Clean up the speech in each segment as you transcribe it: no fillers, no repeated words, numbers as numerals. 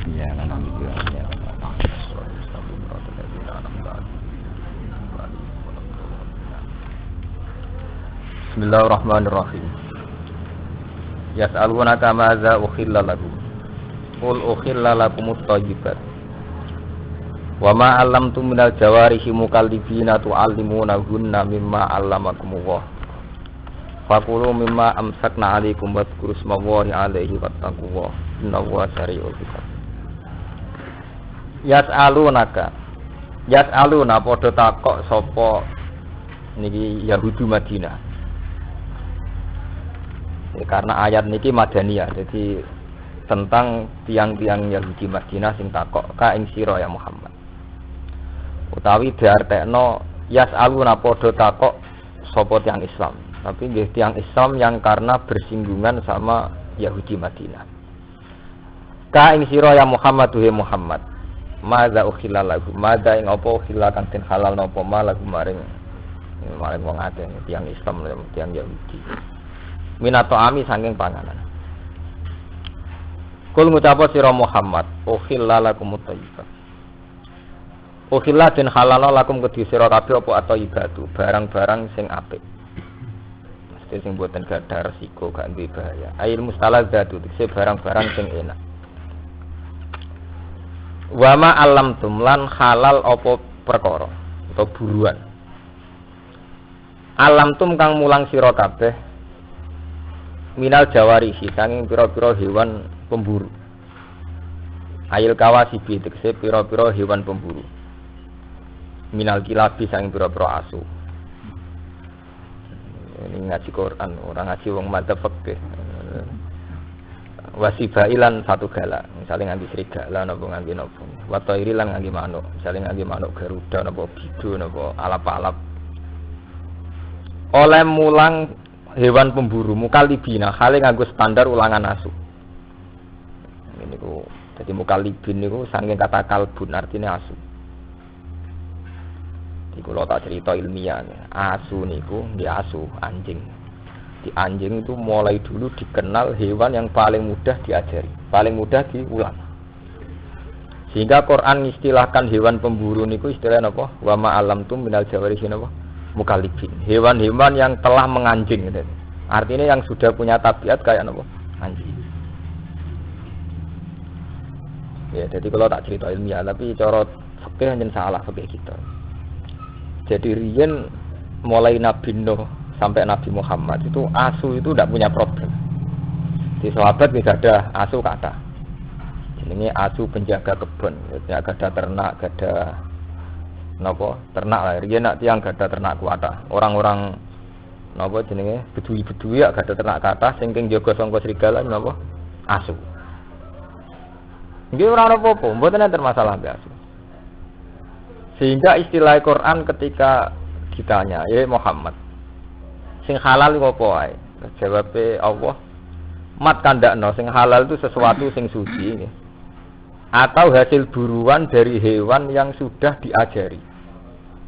Ya, alhamdulillah. Bismillahirrahmanirrahim. Yas'alunaka madza ukhilla lakum. Qul ukhilla lakumut thayyibat. Wa ma 'allamtum minal jawarihi mukallibina tu'allimunahunna mimma 'allamakumullah. Fakulu mimma amsakna 'alaikum wadhkuru ismallahi 'alaihi wattaqullah. Innallaha sari'ul hisab. Yas'aluna padha takok sapa niki Yahudi Madinah. Ya, karena ayat niki Madaniyah, jadi tentang tiang-tiang Yahudi Madinah sing takok ka ing sira ya Muhammad. Utawi diartekno yas'aluna padha takok sapa tiang Islam. Tapi nggih tiang Islam yang karena bersinggungan sama Yahudi Madinah. Ka ing sira ya Muhammad duhe Muhammad. Madza ukhilla lahu. Madza ing apa ukhilla kang den halal napa malahu maring wong akeh tiang Islam tiang Yahudi. Minato ami saking panganan. Kul ngucapa sira Muhammad, ukhilla lakumut thayyibat. Ukhilla den halal lakum kedhi sira kabeh apa at-thayyibatu, barang-barang sing apik. Mesti sing boten gadah resiko gak duwe bahaya. Ail mustaladzatu, dise barang-barang sing enak. Wa ma alamtum lan halal apa perkara atau buruan. Alamtum kang mulang sira kabeh minal jawarihi saking pira-pira hewan pemburu. Ail kawasibi tegese pira-pira hewan pemburu. Minal kilabi saking pira-pira asu. Ini ngaji Quran, orang ngaji wong madzhab fikih. Wasibailan satu galak, misalnya nganti serigala napa nganti napa. Watairi lan nganti manuk, misalnya nganti manuk garuda napa bidu napa alap-alap. Oleh mulang hewan pemburu mukallibina hale nganggo standar ulangan asu. Niku dadi mukallibin niku saking kata kalbun artine asu. Iku lho tak cerita ilmiah. Asu niku nggih asu anjing. Di anjing itu mulai dulu dikenal hewan yang paling mudah diajari, paling mudah diulang. Sehingga Quran istilahkan hewan pemburu niku istilahnya apa? Wa ma alamtum minal jawarihi napa? Mukallibin. Hewan-hewan yang telah menganjing gitu. Artinya yang sudah punya tabiat kayak apa? Anjing. Ya, jadi kalau tak cerita ilmiah, tapi cara fikih hanya salah fikih kita. Jadi riyen mulai Nabi Nuh sampai Nabi Muhammad itu asu itu tidak punya problem. Di sahabat tidak ada asu kata. Jenenge asu penjaga kebun, ya ada ternak, ada napa ternak lah. Riyen nak tiyang ada ternak kuwata. Orang-orang napa jenenge bedui-bedui ya ada ternak kata sing king jaga sangka serigala napa asu. Nggih ora apa-apa, mboten enten masalah mbek asu. Sehingga istilah Quran ketika ditanya, ya Muhammad sing halal iku apa wae? Jawabe Allah, mat kandakno sing halal itu sesuatu sing suci nggih. Atau hasil buruan dari hewan yang sudah diajari.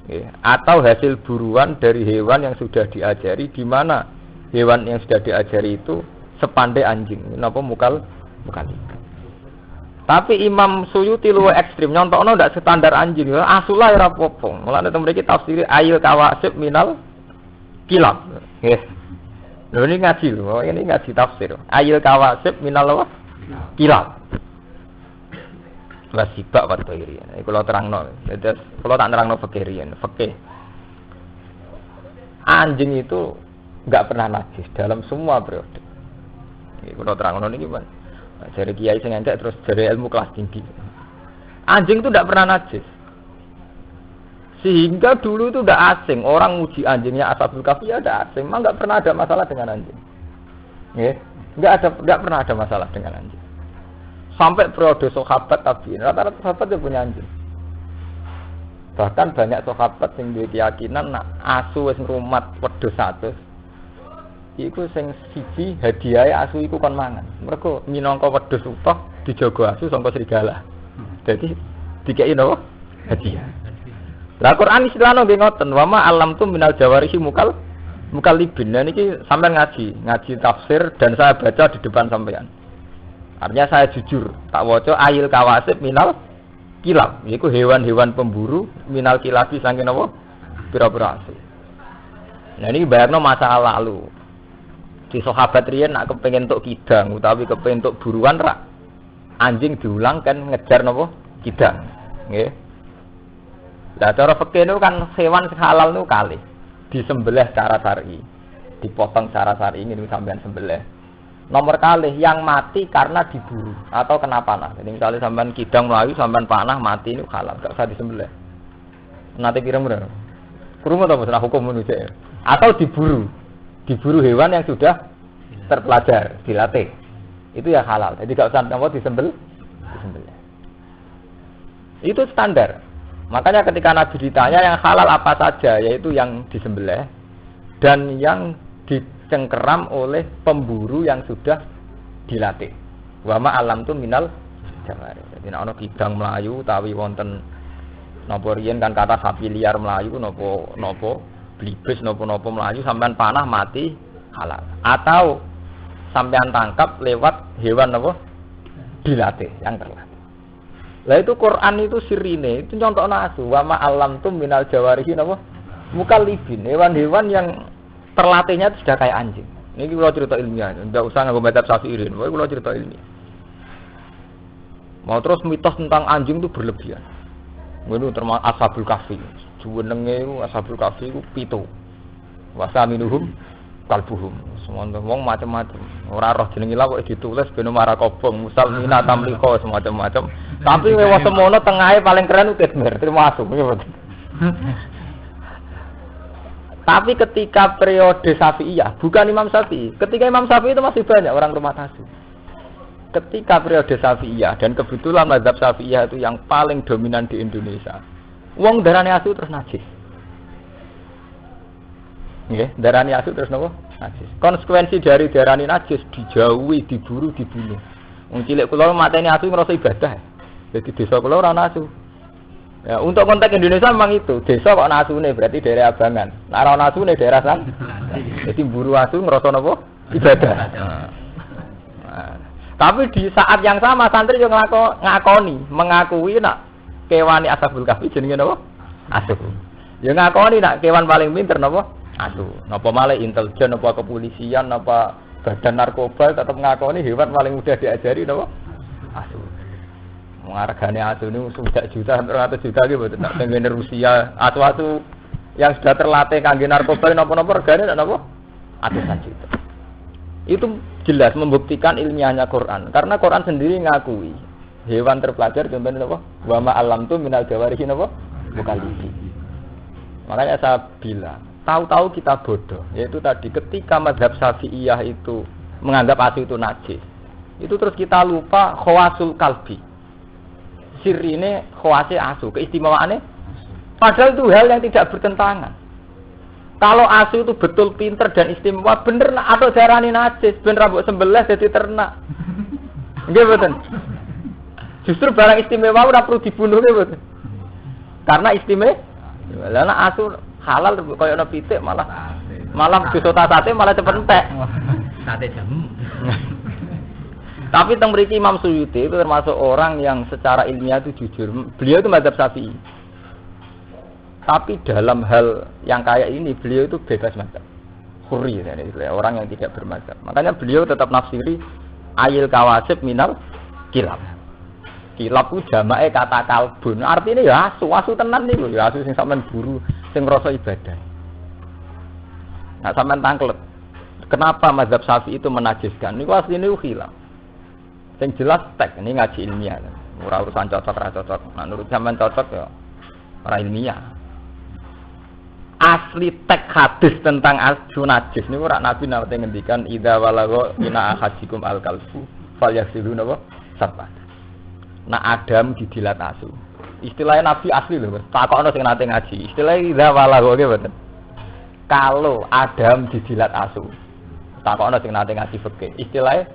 Nggih, atau hasil buruan dari hewan yang sudah diajari di mana hewan yang sudah diajari itu sepandai anjing. Napa mukallib. Tapi Imam Suyuti luwih ekstrim nyontokno ndak standar anjing. Asulah ora apa-apa. Mulane teng mriki tafsir ayil kawasib minal kilab. Nggih. Lho ini ngaji lho, ini ngaji tafsir. Ayil kawasib minal kilab. Wasibak wa thairi. Iku kula terangno. Terus kula tak nerangno fikih riyen, fikih. Anjing itu enggak pernah najis dalam semua periode. Iki kula terangno niki, Pak. Dari kiai sing entek terus dari ilmu kelas tinggi. Anjing itu tidak pernah najis. Sehingga dulu itu tidak asing. Orang muji anjingnya Ashabul Kahfi ya tidak asing. Memang tidak pernah ada masalah dengan anjing. Ya, tidak pernah ada masalah dengan anjing. Sampai periode sahabat tabi'in, rata-rata sahabat dia punya anjing. Bahkan banyak sahabat yang duwe keyakinan nak asu wis ngrumat wedhus 100. Iku sing siji hadiahe asu iku kon mangan. Mergo minangka wedhus utuh dijaga asu sangka serigala. Dadi dikeki napa? Hadiah. Lah Quran istilahno nggih ngoten, wa ma alamtum minal jawarihi mukallibin. Nah niki sampean ngaji tafsir dan saya baca di depan sampean. Artinya saya jujur, tak waca ayil kawasib minal kilab, yaiku hewan-hewan pemburu minal kilabi saking apa? Pira-pira asih. Nah ini bayangno masa lalu. Di sahabat riyen nak kepengin entuk kidang utawi kepengin entuk buruan rak anjing diulang kan ngejar napa? Kidang. Nggih. Lah cara fikih niku kan hewan sing halal niku kalih. Disembelih secara syar'i. Dipotong secara syar'i ngene sampean sembelih. Nomor kalih yang mati karena diburu atau kena panah. Jadi misalnya sampean kidang melayu sampean panah mati niku halal, gak usah disembelih. Nanti kira-kira kurung atau masalah hukum manusia atau diburu hewan yang sudah terpelajar, dilatih. Itu ya halal. Jadi gak usah disembelih. Itu standar. Makanya ketika Nabi ditanya yang halal apa saja, yaitu yang disembelih dan yang dicengkeram oleh pemburu yang sudah dilatih. Wa ma alam tu minal jamari. Jadi nek ana kidang melayu utawi wonten napa riyen kan kata sapi liar melayu napa blibes napa melayu sampean panah mati halal. Atau sampean tangkap lewat hewan napa dilatih yang terlatih. Lah itu Quran itu sirine, itu contohno asu wa ma alam tu minal jawarihi napa mukallibin, hewan-hewan yang terlatihnya itu sudah kayak anjing. Ini kalau cerita ilmiah, tidak usah nganggo madzhab Syafi'i. Ini kalau cerita ilmiah. Mau terus mitos tentang anjing itu berlebihan. Ini termasuk Ashabul Kahfi. Jenenge Ashabul Kahfi itu 7. Wasaminuhum kalbuhum. Semua wong macam-macam. Ora roh jenenge lah kok ditulis ben marah kobong, musalmina tamliko semacam-macam. Tapi wewa semono tengahe paling keren itu Tidmir, termasuk. Tapi ketika periode Syafi'iyah, bukan Imam Syafi'i. Ketika Imam Syafi'i itu masih banyak orang rumah asu. Ketika periode Syafi'iyah dan kebetulan mazhab Syafi'iyah itu yang paling dominan di Indonesia. Wong darane asu terus najis. Nggih, darane asu terus napa? Najis. Konsekuensi dari darane najis dijauhi, diburu, dibunuh. Wong cilik kula mateni asu ngrasa ibadah. Jadi desa kula ora ana asu. Ya, untuk konteks Indonesia memang itu. Desa kok ana asune berarti daerah abangan. Nek ora ana asune daerah san. Jadi buru asu ngrasa napa? Ibadah. Nah, tapi di saat yang sama santri yo mengakui nak kewan Ashabul Kahfi jenenge napa? Asu. Yo ngakoni nak kewan paling pinter napa? Asu. Napa malah intelijen napa kepolisian napa badan narkoba tetap ngakoni hewan paling mudah diajari napa? Asu. Hargane asu ini sudah juta, 100 juta gitu, tak tenggene Rusia, asu-asu yang sudah terlatih kangge narkoba napa-napa regane napa? Atusan juta. Itu jelas membuktikan ilmiahnya Quran, karena Quran sendiri ngakui hewan terpelajar contohnya napa? Wa ma alam tu minal jawarihi napa? Mukallibin. Makanya saya bilang, tahu-tahu kita bodoh, yaitu tadi ketika mazhab Syafi'iyah itu menganggap asu itu najis, itu terus kita lupa khawasul kalbi. Sirine khawase asu, keistimewaannya padahal itu hal yang tidak bertentangan. Kalau asu itu betul pinter dan istimewa, bener atau darani najis, ben rambut sembelih jadi ternak. Nggih mboten. Justru barang istimewa ora perlu dibunuh nggih mboten. Karena istimewa. Lah asu halal koyo ana pitik malah disota sate malah cepet entek. Sate jamu. Tapi teng mriki Imam Suyuti itu termasuk orang yang secara ilmiah itu jujur. Beliau itu mazhab Syafi'i. Tapi dalam hal yang kayak ini beliau itu bebas mazhab. Khuri orang yang tidak bermazhab. Makanya beliau tetap nafsiri ayil kawasib minal kilab. Kilab itu jamake kata kalbun. Artinya ya asu tenan niku, ya asu sing sampean buru, sing ngrasa ibadah. Nah, sampean tangklet. Kenapa mazhab Syafi'i itu menajiskan? Niku asline khilaf. Yang jelas tek ini ngaji ilmiah, ora urusan cocok ra cocok. Nah, menurut sampean cocok ya ora ilmiah. Asli tek hadis tentang asu najis niku ora Nabi nate ngendikan idza walagha ina ahadikum al-kalbu falyaghsilu napa sab'an. Nah Adam didilat asu. Istilahnya Nabi asli lho, takokno sing nate ngaji. Istilahnya idza walagha nggih mboten. Kalau Adam didilat asu. Takokno sing nate ngaji fikih. Istilahnya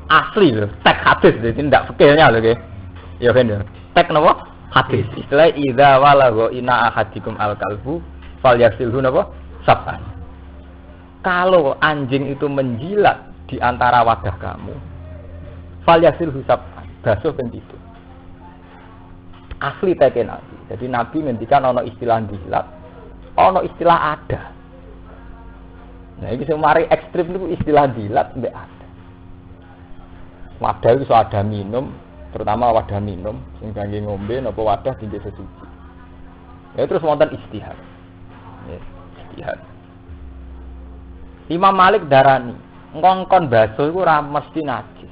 asli lho, tek hadis jadi tidak fikihnya lho nggih. Ya kan ya. Tek napa? Hadis. Istilah idza walagha ina ahadikum al-kalbu falyaghsilhu napa? Sab'an. Kalau anjing itu menjilat di antara wadah kamu, Fal yasil hisab basuh ping 7. Asli teke Nabi. Jadi Nabi ngendikan ana istilah dilat, ana istilah ada. Nah iki sing mari ekstrem niku istilah dilat mbek ada. Wadah iso ada minum, terutama wadah minum sing kangge ngombe napa wadah dienggo sesuci. Ya terus wonten istihad. Ya, istihad. Imam Malik darani, ngongkon basuh iku ora mesti najis.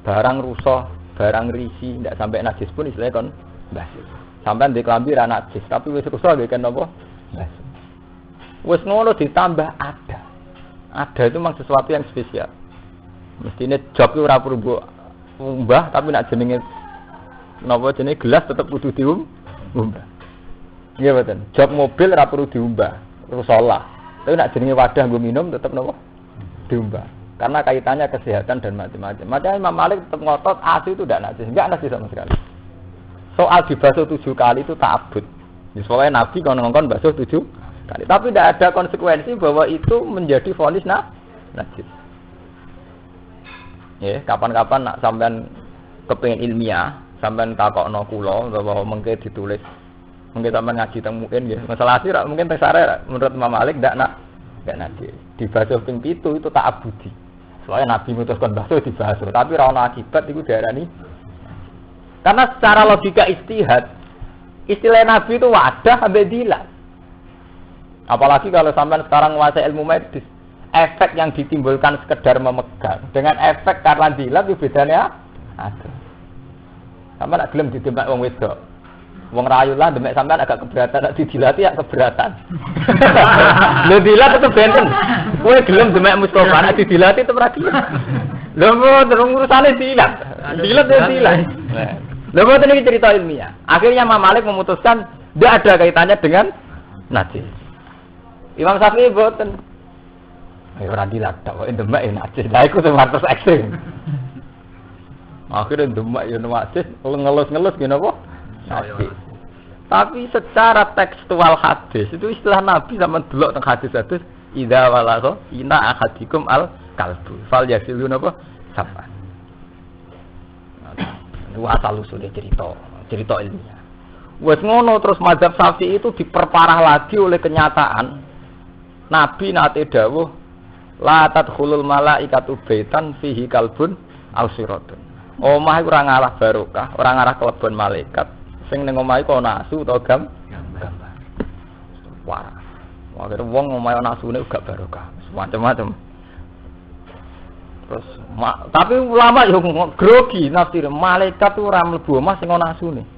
Barang rusak, barang risi, ndak sampai najis pun istilahnya kon basuh. Sampai di kelambi ra najis, tapi wis rusak nggih kan napa? Basuh. Wis ngono ditambah ada. Ada itu memang sesuatu yang spesial. Mestine jog iku ora perlu umbah, tapi nek jenenge napa jenenge gelas tetep kudu diumbah. Iya betul. Jog mobil ora perlu diumbah, rusalah. Tapi nek jenenge wadah nggo minum tetep napa? Diumbah. Karena kaitannya kesehatan dan macam-macam. Makanya Imam Malik tetap ngotot asli itu tidak najis, enggak najis sama sekali. Soal dibasuh 7 kali itu ta'abbud. Soalnya Nabi kalau ngongkon basuh 7 kali, tapi tidak ada konsekuensi bahwa itu menjadi vonis najis. Ya, kapan-kapan nak sampean kepengin ilmiah, sampean takokno kula bahwa mengke ditulis, mungkin sampean ngaji teng mungkin nggih. Masalah sih mungkin teng sare menurut Imam Malik enggak najis. Dibasuh ping 7 itu ta'abbudi. Soalnya Nabi mutuskan basuh dibasuh, tapi ra ono akibat iku diarani. Karena secara logika istihad, istilah Nabi itu wadah ambek dilat. Apalagi kalau sampean sekarang menguasai ilmu medis, efek yang ditimbulkan sekedar memegang dengan efek karena dilat itu bedanya ada. Sampean nak gelem ditembak wong wedok. Wong rayu lah demek sampean agak keberatan, nek didilati ya keberatan. Lho dilat tetep benten. Kowe gelem demek Mustofa, nek didilati tetep ra gelem. Lho terus urusane dilat. Dilat ya dilat. Lho boten iki cerita ilmiah. Akhirnya Imam Malik memutuskan tidak ada kaitannya dengan najis. Imam Syafi'i boten. Ayo ora dilat tok, demek ya najis. Lah iku terus ekstrem. Akhirnya demek ya najis, ngelus-ngelus ngene apa? Hadis. Tapi secara tekstual hadis itu istilah Nabi sama delok teng hadis-hadis idza walagha ina ahadikum al kalbu fal yasilun apa sapan. Itu asal usulnya cerita ilmiah. Wes ngono terus mazhab Syafi'i itu diperparah lagi oleh kenyataan Nabi nate dawuh la tadkhulul malaikatu baitan fihi kalbun aw siratun. Omah iku ora ngalah barokah, ora ngalah kelebon malaikat. Sing ning omahe kok nasu utawa gambar. Wah. Wae wong omahe nasune gak barokah. Macam-macam. Terus tapi ulama yo grogi nafsir malaikat ora mlebu omah sing ana nasune.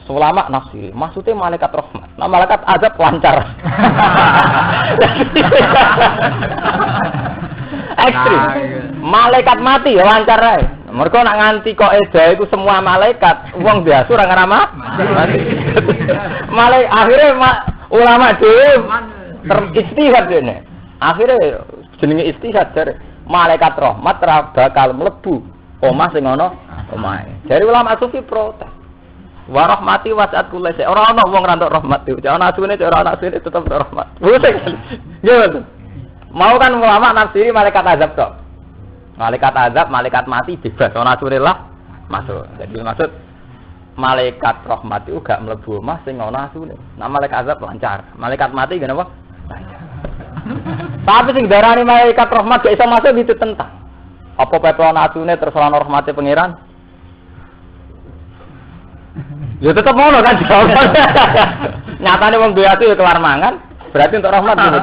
Ulama nafsir, maksudnya malaikat rahmat. Nah malaikat azab lancar. Ekstrim. Malaikat mati ya lancar ae. Mergo nak nganti kok eda iku semua malaikat, wong biasa ora ngrama mati. Malaikat akhire ulama dhewe teristihad dene. Akhire jenenge istihad jare malaikat rahmat ora bakal mlebu omah sing ana omahe. Jare ulama sufi protes. Wa rahmati wasat kulli shay. Ora ana wong ra entuk rahmat iki. Ana asune ora ana asune tetep rahmat. Pusing. Nggih. Mau kan ulama nafsiri malaikat azab tok. Malaikat azab, malaikat mati bebas. Ana asune lah masuk. Jadi maksud malaikat rahmat itu gak mlebu omah sing ana asune. Nah malaikat azab lancar. Malaikat mati ngene apa? Lancar. Tapi sing darani malaikat rahmat gak iso masuk itu tentang. Apa pepe ana asune terus ora ana rahmate pangeran? Ya tetep ngono kan jawabannya. Nyatane wong duwe ati ya kelar mangan, berarti untuk rahmat gitu.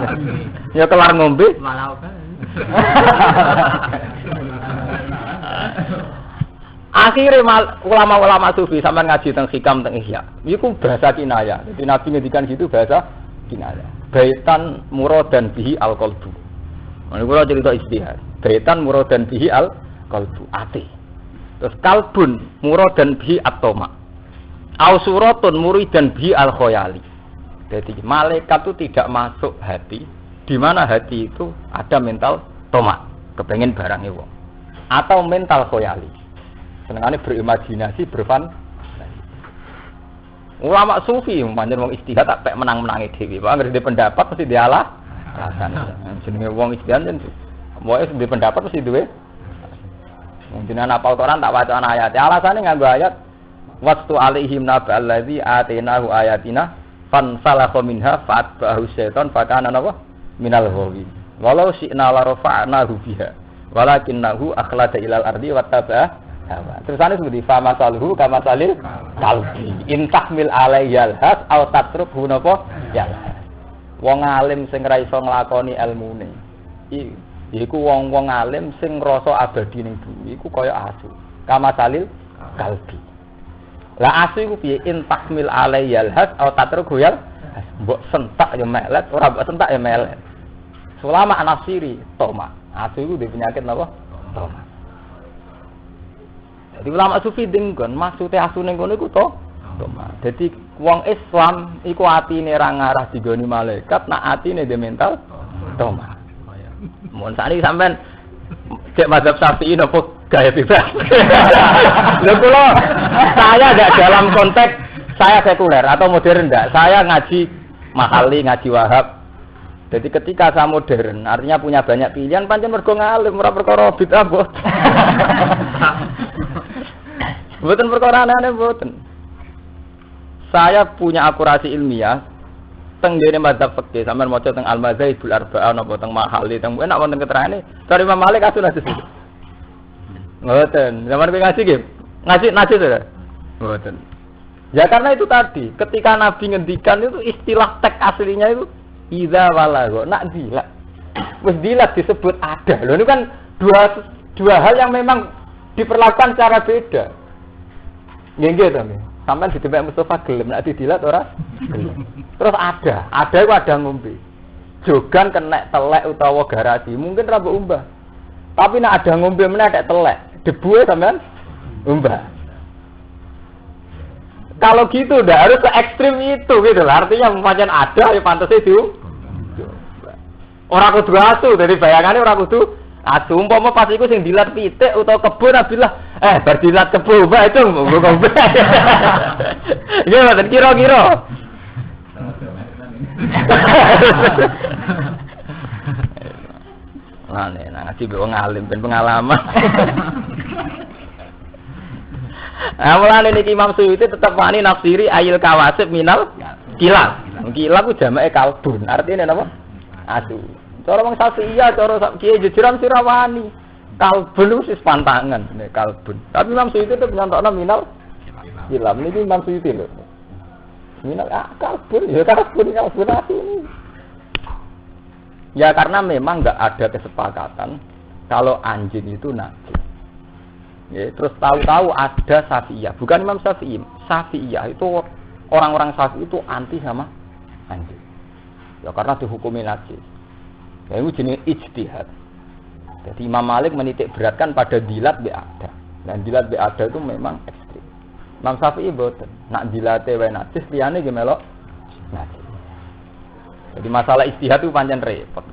Ya kelar ngombe. Malah akhirnya ulama-ulama sufi sampean ngaji teng hikam teng ihya. Iku bahasa kinaya. Jadi Nabi ngendikan gitu bahasa kinaya. Baitan muradan bihi al-qalbu. Nah, kula cerita istihad. Baitan muradan bihi al-qalbu, ati. Terus kalbun muradan bihi at-tama. Au suratun muridan bi al-khayali. Jadi malaikat itu tidak masuk hati, di mana hati itu ada mental tomak, kepengen barangnya wong. Atau mental khayali. Senengane berimajinasi, berfantasi. Ulama sufi pancen wong istihad tak pek menang-menangi dhewe. Pak ngerti pendapat mesti dialah. Jenenge wong istihad jen. Wae pendapat mesti duwe Jenengan apal Quran tak wacana ayat. Alasane nganggo ayat wastu alaihim nabal ladzi atainahu ayatina fansalakha minha fatba'ahu syaiton fakana napa minal ghawi. Walau syi'na la rafa'nahu biha walakinnahu akhlada ilal ardi wattaba'a hawa. Terusane seperti fama salhu kama salil kalbi in tahmil alayyal has aw tatrukhu napa ya. Wong alim sing ra iso nglakoni ilmune iku wong-wong alim sing ngrasa abadi ning bumi iku kaya asu kama salil kalbi. Lah asu iku piye in tahmil alayyal has aw tatrukhu ya mbok sentak ya melet ora mbok sentak ya melet. Selama anasiri toma asu iku dhe penyakit napa toma. Jadi ulama sufi denggon maksude asu ning kono iku toma. Jadi wong Islam iku atine ra ngarah digoni malaikat, nak atine dhe mental toma. Mun sakniki sampean cek mazhab Syafi'i napa gaya bebas. Lha kula saya enggak dalam konteks saya sekuler atau modern enggak. Saya ngaji Mahali, ngaji Wahab. Jadi ketika saya modern, artinya punya banyak pilihan, pancen mergo ngalim ora perkara bid'ah mbok. Mboten perkara aneh mboten. Saya punya akurasi ilmiah teng dene madzhab fikih, sampean maca teng Al-Mazhabul Arba'ah napa teng Mahali, teng enak wonten keterangane. Dari Imam Malik kasus hadis itu. Mboten. Zaman kowe ngaji nggih. Ngaji to. Mboten. Ya karena itu tadi, ketika Nabi ngendikan itu istilah teks aslinya itu idza walago, nak dilat. Wis dilat disebut ada. Loh ini kan dua hal yang memang diperlakukan secara beda. Nggih to, nggih. Sampeyan ditembak Mustafa gelem nek didilat ora gelem. Terus ada iku ada ngombe. Jogan kena telek utawa garasi, mungkin ra mbok umbah. Tapi nek ada ngombe meneh nek telek, debu sampean umbah. Kalau gitu udah harus ke ekstrim itu gitu lah. Artinya macam ada ya pantasnya itu. Orang kudu asu, dari bayangannya orang kudu asu. Umpama pas iku sing dilat pitik utawa kebun abilah bar dilat kebun mbak itu ngombe. Nggih mboten kira-kira. Nah, ngaji wong alim ben pengalaman. Mulane niki Imam Suyuti tetep wani nafsiri ayil kawasib minal kilab. Kilab ku jamake kalbun. Artine napa? Asu. Cara wong Syafi'iyah, cara kiye jejeran sirawani. Kalbun wis pantangan nek kalbun. Tapi Imam Suyuti tetep nyantokno minal kilab. Niki Imam Suyuti lho. Minal kalbun asu ini. Ya karena memang enggak ada kesepakatan kalau anjing itu najis. Ya, terus tahu-tahu ada Syafi'iyah, bukan Imam Syafi'i. Syafi'iyah itu orang-orang Syafi'i itu anti sama anjing. Ya karena dihukumi najis. Ya itu jenis ijtihad. Jadi Imam Malik menitik beratkan pada dilat ada. Dan dilat ada itu memang ekstrim. Imam Syafi'i boten. Nak dilate wae najis liyane ge melok najis. Jadi masalah ijtihad itu pancen repot.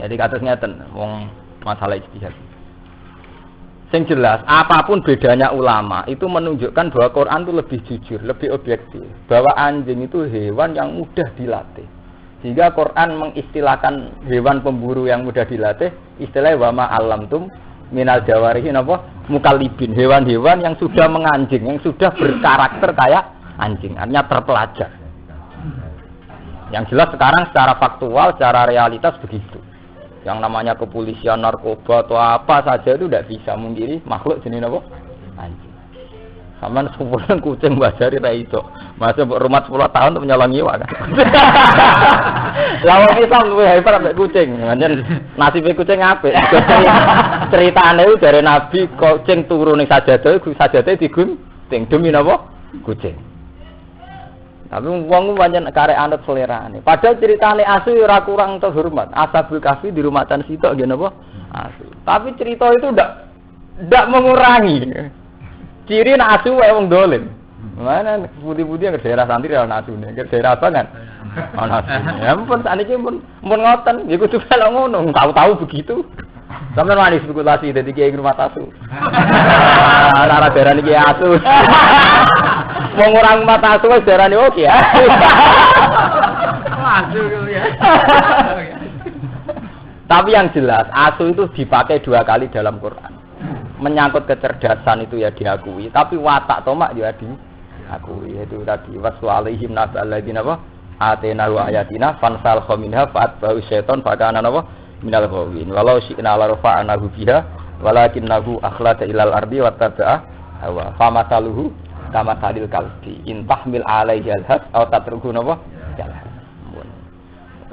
Jadi kados ngeten wong masalah ijtihad. Yang jelas, apapun bedanya ulama itu menunjukkan bahwa Quran itu lebih jujur, lebih objektif. Bahwa anjing itu hewan yang mudah dilatih. Sehingga Quran mengistilahkan hewan pemburu yang mudah dilatih, istilahnya wama alamtum minal jawarihi napa mukallibin, hewan-hewan yang sudah menganjing, yang sudah berkarakter kayak anjing, artinya terpelajar. Yang jelas sekarang secara faktual, secara realitas begitu. Yang namanya kepolisian, narkoba atau apa saja itu tidak bisa mungkiri makhluk jenis apa? Anjing. Sampeyan sepulan kucing bajari ra iso. Masa rumah 10 tahun untuk menyolongi wae kan. Lah wong Islam luwih hebat ambek kucing. Pancen nasibe kucing apik. Ceritane itu dari Nabi kucing turu ning sajadah, sajadah digunting demi napa? Kucing. Tapi wong pancen karek anut selerane. Padahal ceritane asu ora kurang terhormat. Ashabul Kahfi di rumatan sitok nggih napa? Asu. Tapi cerita itu ndak mengurangi ciri nak asu wae wong dolim. Mana putih-putih yang daerah santri ana asune, yang daerah apa kan? Ana asu. Ya ampun sakniki mun ngoten, ya kudu melok ngono, tahu-tahu begitu. Sampeyan wani spekulasi dadi kiai rumah asu. Ora daerah niki asu. Wong orang mata asu wis darane oke ya. Asu ya. Tapi yang jelas asu itu dipakai 2 kali dalam Quran. menyangkut kecerdasan itu ya diakui, tapi watak tomak ya diakui. Itu tadi wasu alaihim nabal ladina apa? Atena wa ayatina fansal khaminha fa'atba'u syaiton fakana apa? Minal ghawin. Walau syi'na la rafa'nahu biha walakinnahu akhlada ilal ardi wattaba'a hawa. Famasaluhu kama salil kalbi. In tahmil alaihi alhas aw tatruhu napa? Jalan.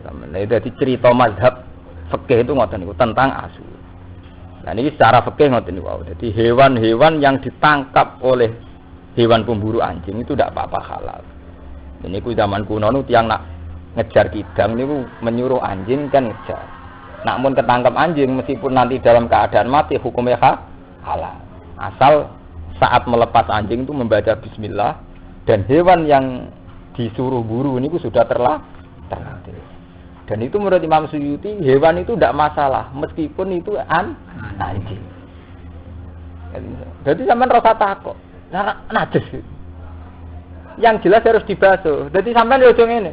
Nah, itu cerita mazhab fikih itu ngoten niku tentang asu. Nah ini secara fikih ngoten niku. Jadi hewan-hewan yang ditangkap oleh hewan pemburu anjing itu tidak apa-apa halal. Ini ku zaman kuno nu tiang nak ngejar kidang niku menyuruh anjing kan ngejar. Namun ketangkap anjing meskipun nanti dalam keadaan mati hukumnya halal. Asal saat melepas anjing itu membaca bismillah dan hewan yang disuruh buru niku sudah terlatih. Dan itu menurut Imam Suyuti hewan itu tidak masalah meskipun itu anjing. Jadi sampean rasa takut. Najis. Yang jelas harus dibasuh. Jadi sampean yo ngene.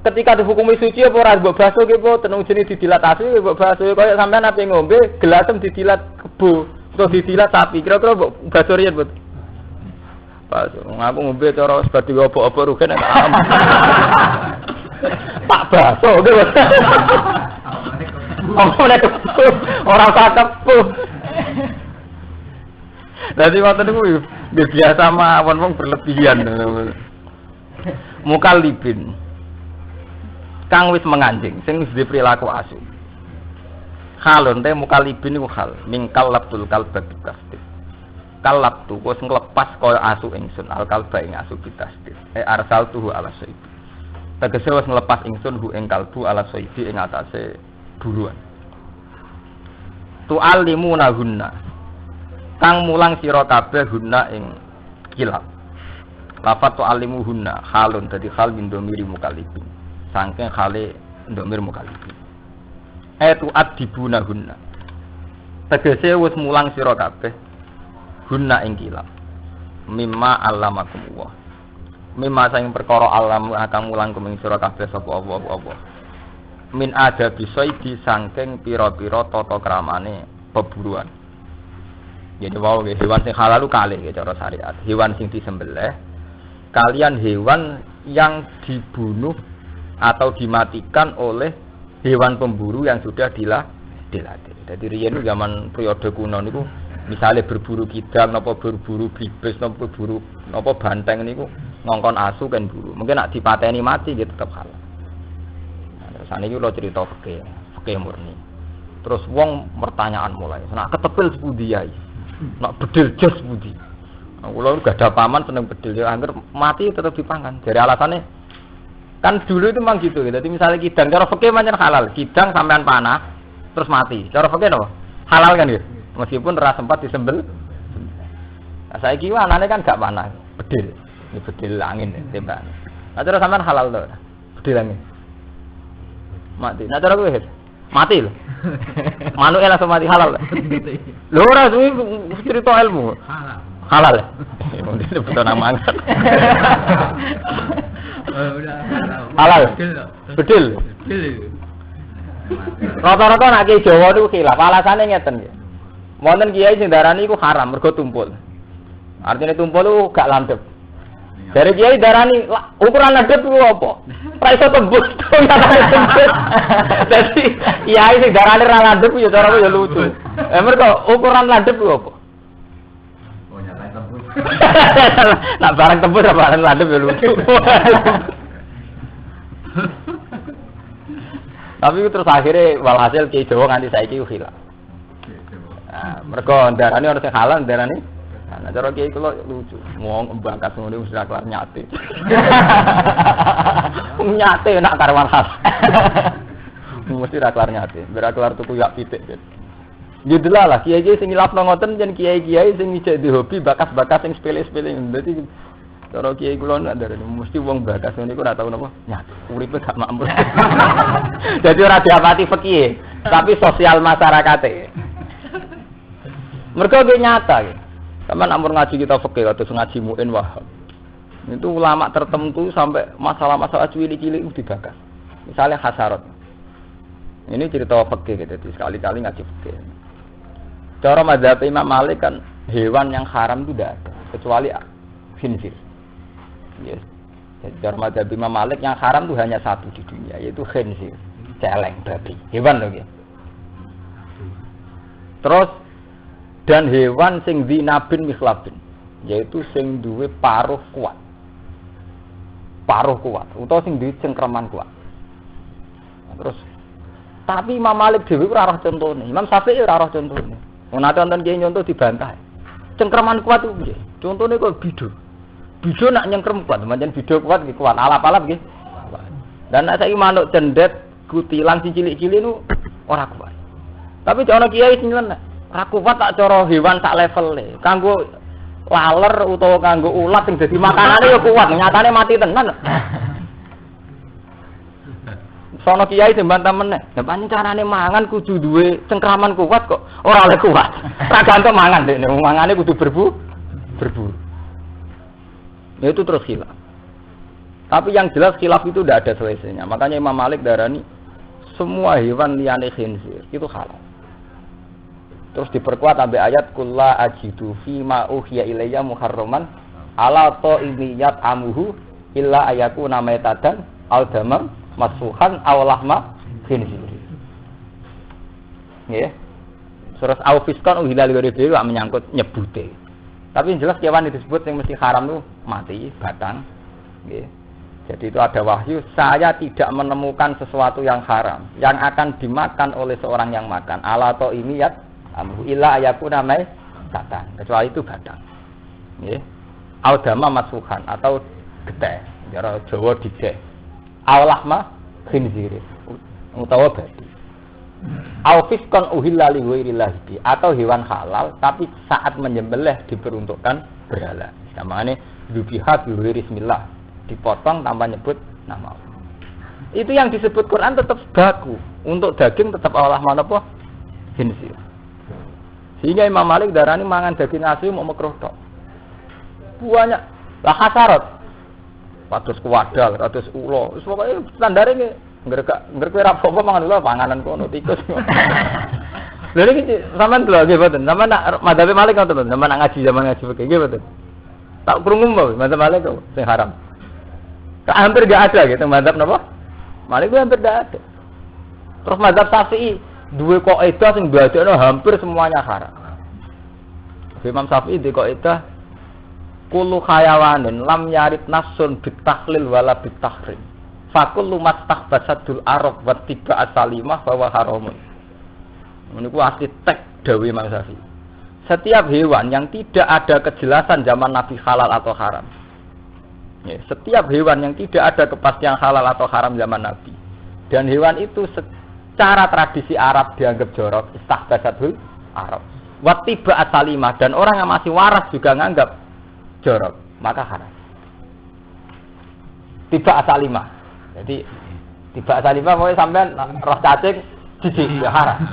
Ketika dihukumi suci apa ora mbok basuh ki po tenung jenenge didilatasi mbok basuh kaya sampean ape ngombe gelasem didilat kebo atau didilat sapi. Kira-kira mbok basuh riyen, Bu. Basuh. Aku ngombe cara sebadi apa-apa rugen tak am. Pak basuh gitu. Orang tak kepuh. Jadi waktu itu biasa mawon wong berlebihan. Mukallibin. Kang wis menganjing, sing wis diperilaku asu. Halon teh mukallibin iku hal, mingkal labtul kalba bitasdid. Kalabtu wis nglepas kaya asu ingsun, al kalba ing asu bitasdid. Arsaltuhu ala sayyid. Tegese wis nglepas ingsun hu ing kalbu ala sayyid ing atase buruan. Tu'allimuna hunna. Kang mulang sira kabeh hunna ing kilab. Lafat tu'allimuhunna halun dadi hal min dhamiri mukallibin. Sangking khale ndomir mukallibin. Tu'adibuna hunna. Tegese wis mulang sira kabeh hunna ing kilab. Mimma allamakumullah. Mimma sing perkara alam akan mulang kuming sira kabeh sapa apa. Min ada bisaidi sangking pira-pira tata kramane peburuan. Jadi wau hewan sing halal kalih cara syariat. Hewan sing disembelih kalian hewan yang dibunuh atau dimatikan oleh hewan pemburu yang sudah dilatih. Jadi riyen zaman periode kuno niku misalnya berburu kidang napa berburu bibis napa berburu napa banteng niku ngongkon asu kan buru. Mungkin nak dipateni mati dia tetap halal. Nah, terus saniki kula cerita fikih murni. Terus wong pertanyaan mulai, nak ketepil sepundi yai? Nak bedil jos sepundi? Nah, kula gak ada paman seneng bedil ya angger mati tetap dipangan. Dari alasannya kan dulu itu memang gitu. Jadi misalnya kidang cara fikih pancen halal, kidang sampean panah terus mati. Cara fikih napa? Halal kan gitu. Meskipun ora sempat disembel. Nah, saiki anane kan gak panah, bedil. Ini bedil angin tembak. Nah, cara sampean halal to. Bedil angin. Mati. Nah, cara kowe mati lho. Manuke langsung mati halal. Lho ora suwi cerita ilmu. Halal. Halal. Mungkin betul nama angkat. Halal. Bedil. Rata-rata nak kiai Jawa niku khilaf. Alasane ngeten nggih. Wonten kiai sing darani iku haram mergo tumpul. Artinya tumpul itu gak landep. Dari kiai darani ukuran landep itu apa? Ora iso tembus. Jadi kiai sing darani ra landep ya cara ya lucu. Mergo ukuran landep itu apa? Oh nyata tembus. Nak barang tembus apa barang landep ya lucu. Tapi terus akhirnya walhasil kiai Jawa nganti saiki khilaf. Nah, mergo darani ora sing halal darani. Nah, cara kiai kula lucu. Wong mbangkat ngono wis ora kelar nyate. Nyate nak karwan khas. Mesti ora kelar nyate. Ora kelar tuku yak pitik. Judul lah kiai-kiai sing ngilafno ngoten jen kiai-kiai sing ijek di hobi bakas-bakas sing sepele-sepele. Dadi cara kiai kula nak darani mesti wong bakas ngene iku ora tau napa nyate. Uripe gak makmur. Dadi ora diapati fikih, tapi sosial masyarakate. Mergo ge nyata ge. Sampeyan ampun ngaji kita fikih atau ngaji muin wahab. Itu ulama tertentu sampai masalah-masalah cilik-cilik itu dibahas. Misalnya hasarat. Ini cerita fikih gitu, sekali-kali ngaji fikih. Cara mazhab Imam Malik kan hewan yang haram itu tidak ada kecuali khinzir. Yes. Jadi cara mazhab Imam Malik yang haram itu hanya satu di dunia yaitu khinzir, celeng babi. Hewan loh ya. Terus dan hewan sing zinabin mikhlabin yaitu sing duwe paruh kuat. Paruh kuat utawa sing duwe cengkraman kuat. Terus tapi Imam Malik dhewe ora roh contone. Imam Syafi'i ora roh contone. Wong nate wonten kiye nyonto dibantah. Cengkraman kuat ku piye? Contone kok bidu. Bidu nak nyengkrem kuat, pancen bidu kuat iki kuat. Alap-alap nggih. Dan nek saiki manuk cendet kutilan sing cilik-cilik nu ora kuat. Tapi ana kiai sing nyeleneh. Ora kuat tak cara hewan sak levele. Kanggo laler utawa kanggo ulat sing dadi makanane ya kuat, nyatane mati tenan. Sono kiai sing bantah meneh. Lah pancen carane mangan kudu duwe cengkraman kuat kok ora oleh kuat. Ora gantung mangan dekne, mangane kudu berburu. Ya itu terus khilaf. Tapi yang jelas khilaf itu tidak ada selesainya. Makanya Imam Malik darani semua hewan liyane khinzir itu halal. Terus diperkuat sampai ayat kulla ajidu fi ma uhiya ilayya muharraman ala ta'imiyat amuhu illa ayakuna maitatan al damam masfuhan aw lahma khinzir. Nggih. Terus au fiskan uhilal ghairihi wa menyangkut nyebute. Tapi yang jelas kewan yang disebut yang mesti haram itu mati, batang. Nggih. Jadi itu ada wahyu, saya tidak menemukan sesuatu yang haram yang akan dimakan oleh seorang yang makan. Ala ta'imiyat amhu illa ayakuna maitatan. Kecuali itu batang. Nggih. Au dama masfuhan atau getih. Cara Jawa dideh. Awlahma khinzir utawa babi. Au fiskon uhilla li ghairillahi atau hewan halal tapi saat menyembelih diperuntukkan berhala. Namanya dzubiha bi ghairi bismillah, dipotong tanpa nyebut nama Allah. Itu yang disebut Quran tetap baku. Untuk daging tetap awlahma napa? Khinzir. Sehingga Imam Malik darani mangan daging asli mau makruh tok. Banyak lah hasarat. Patus kuwadal, patus ulo. Wis pokoke standare ngerek ora apa-apa mangan ulo panganan kono tikus. Lha iki sampean lho nggih mboten. Sampean nak madzhab Malik ngoten, sampean nak ngaji zaman ngaji begini nggih mboten. Tak krungu mbok madzhab Malik kok sing haram. Hampir enggak ada gitu madzhab napa? Malik itu hampir enggak ada. Terus madzhab Syafi'i duwe kaidah sing dadekno hampir semuanya haram. Imam Syafi'i di kaidah kullu khayawanin lam yarid nafsun bitahlil wala bitahrim fakullu mastahbasadul arab wa tiba asalimah bahwa haramun. Niku asli tek dawuh Imam Syafi'i. Setiap hewan yang tidak ada kejelasan zaman Nabi halal atau haram. Ya, setiap hewan yang tidak ada kepastian halal atau haram zaman Nabi. Dan hewan itu secara tradisi Arab dianggap jorok, istahbasadul arab. Wa tiba asalimah dan orang yang masih waras juga nganggap jorok, maka haram. Tiba asalimah. Jadi tiba asalimah mau sampean roh cacing jijik ya haram.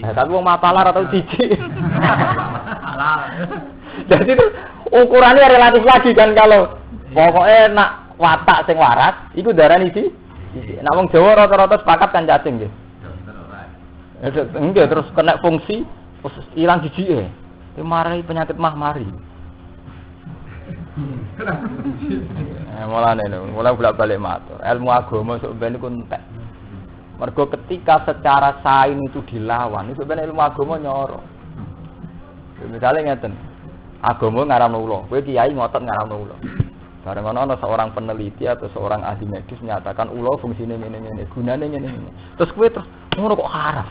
Tapi wong mapalar atau jijik. Halal. Jadi itu ukurannya relatif lagi kan kalau pokoknya nak watak sing waras iku darani jijik. Nek wong Jawa rata-rata sepakat kan cacing nggih. Enggak terus kena fungsi terus hilang jijike. Itu marai penyakit mari. Mulai bolak-balik matur. Ilmu agama sebenarnya itu entek. Mergo ketika secara sains itu dilawan, itu sebenarnya ilmu agama nyoro. Misalnya ngeten, agama ngaramno ulo, kowe kiai ngotot ngaramno ulo. Bareng ana seorang peneliti atau seorang ahli medis menyatakan ulo fungsine ngene-ngene, gunane ngene-ngene. Terus kowe terus ngono kok haram.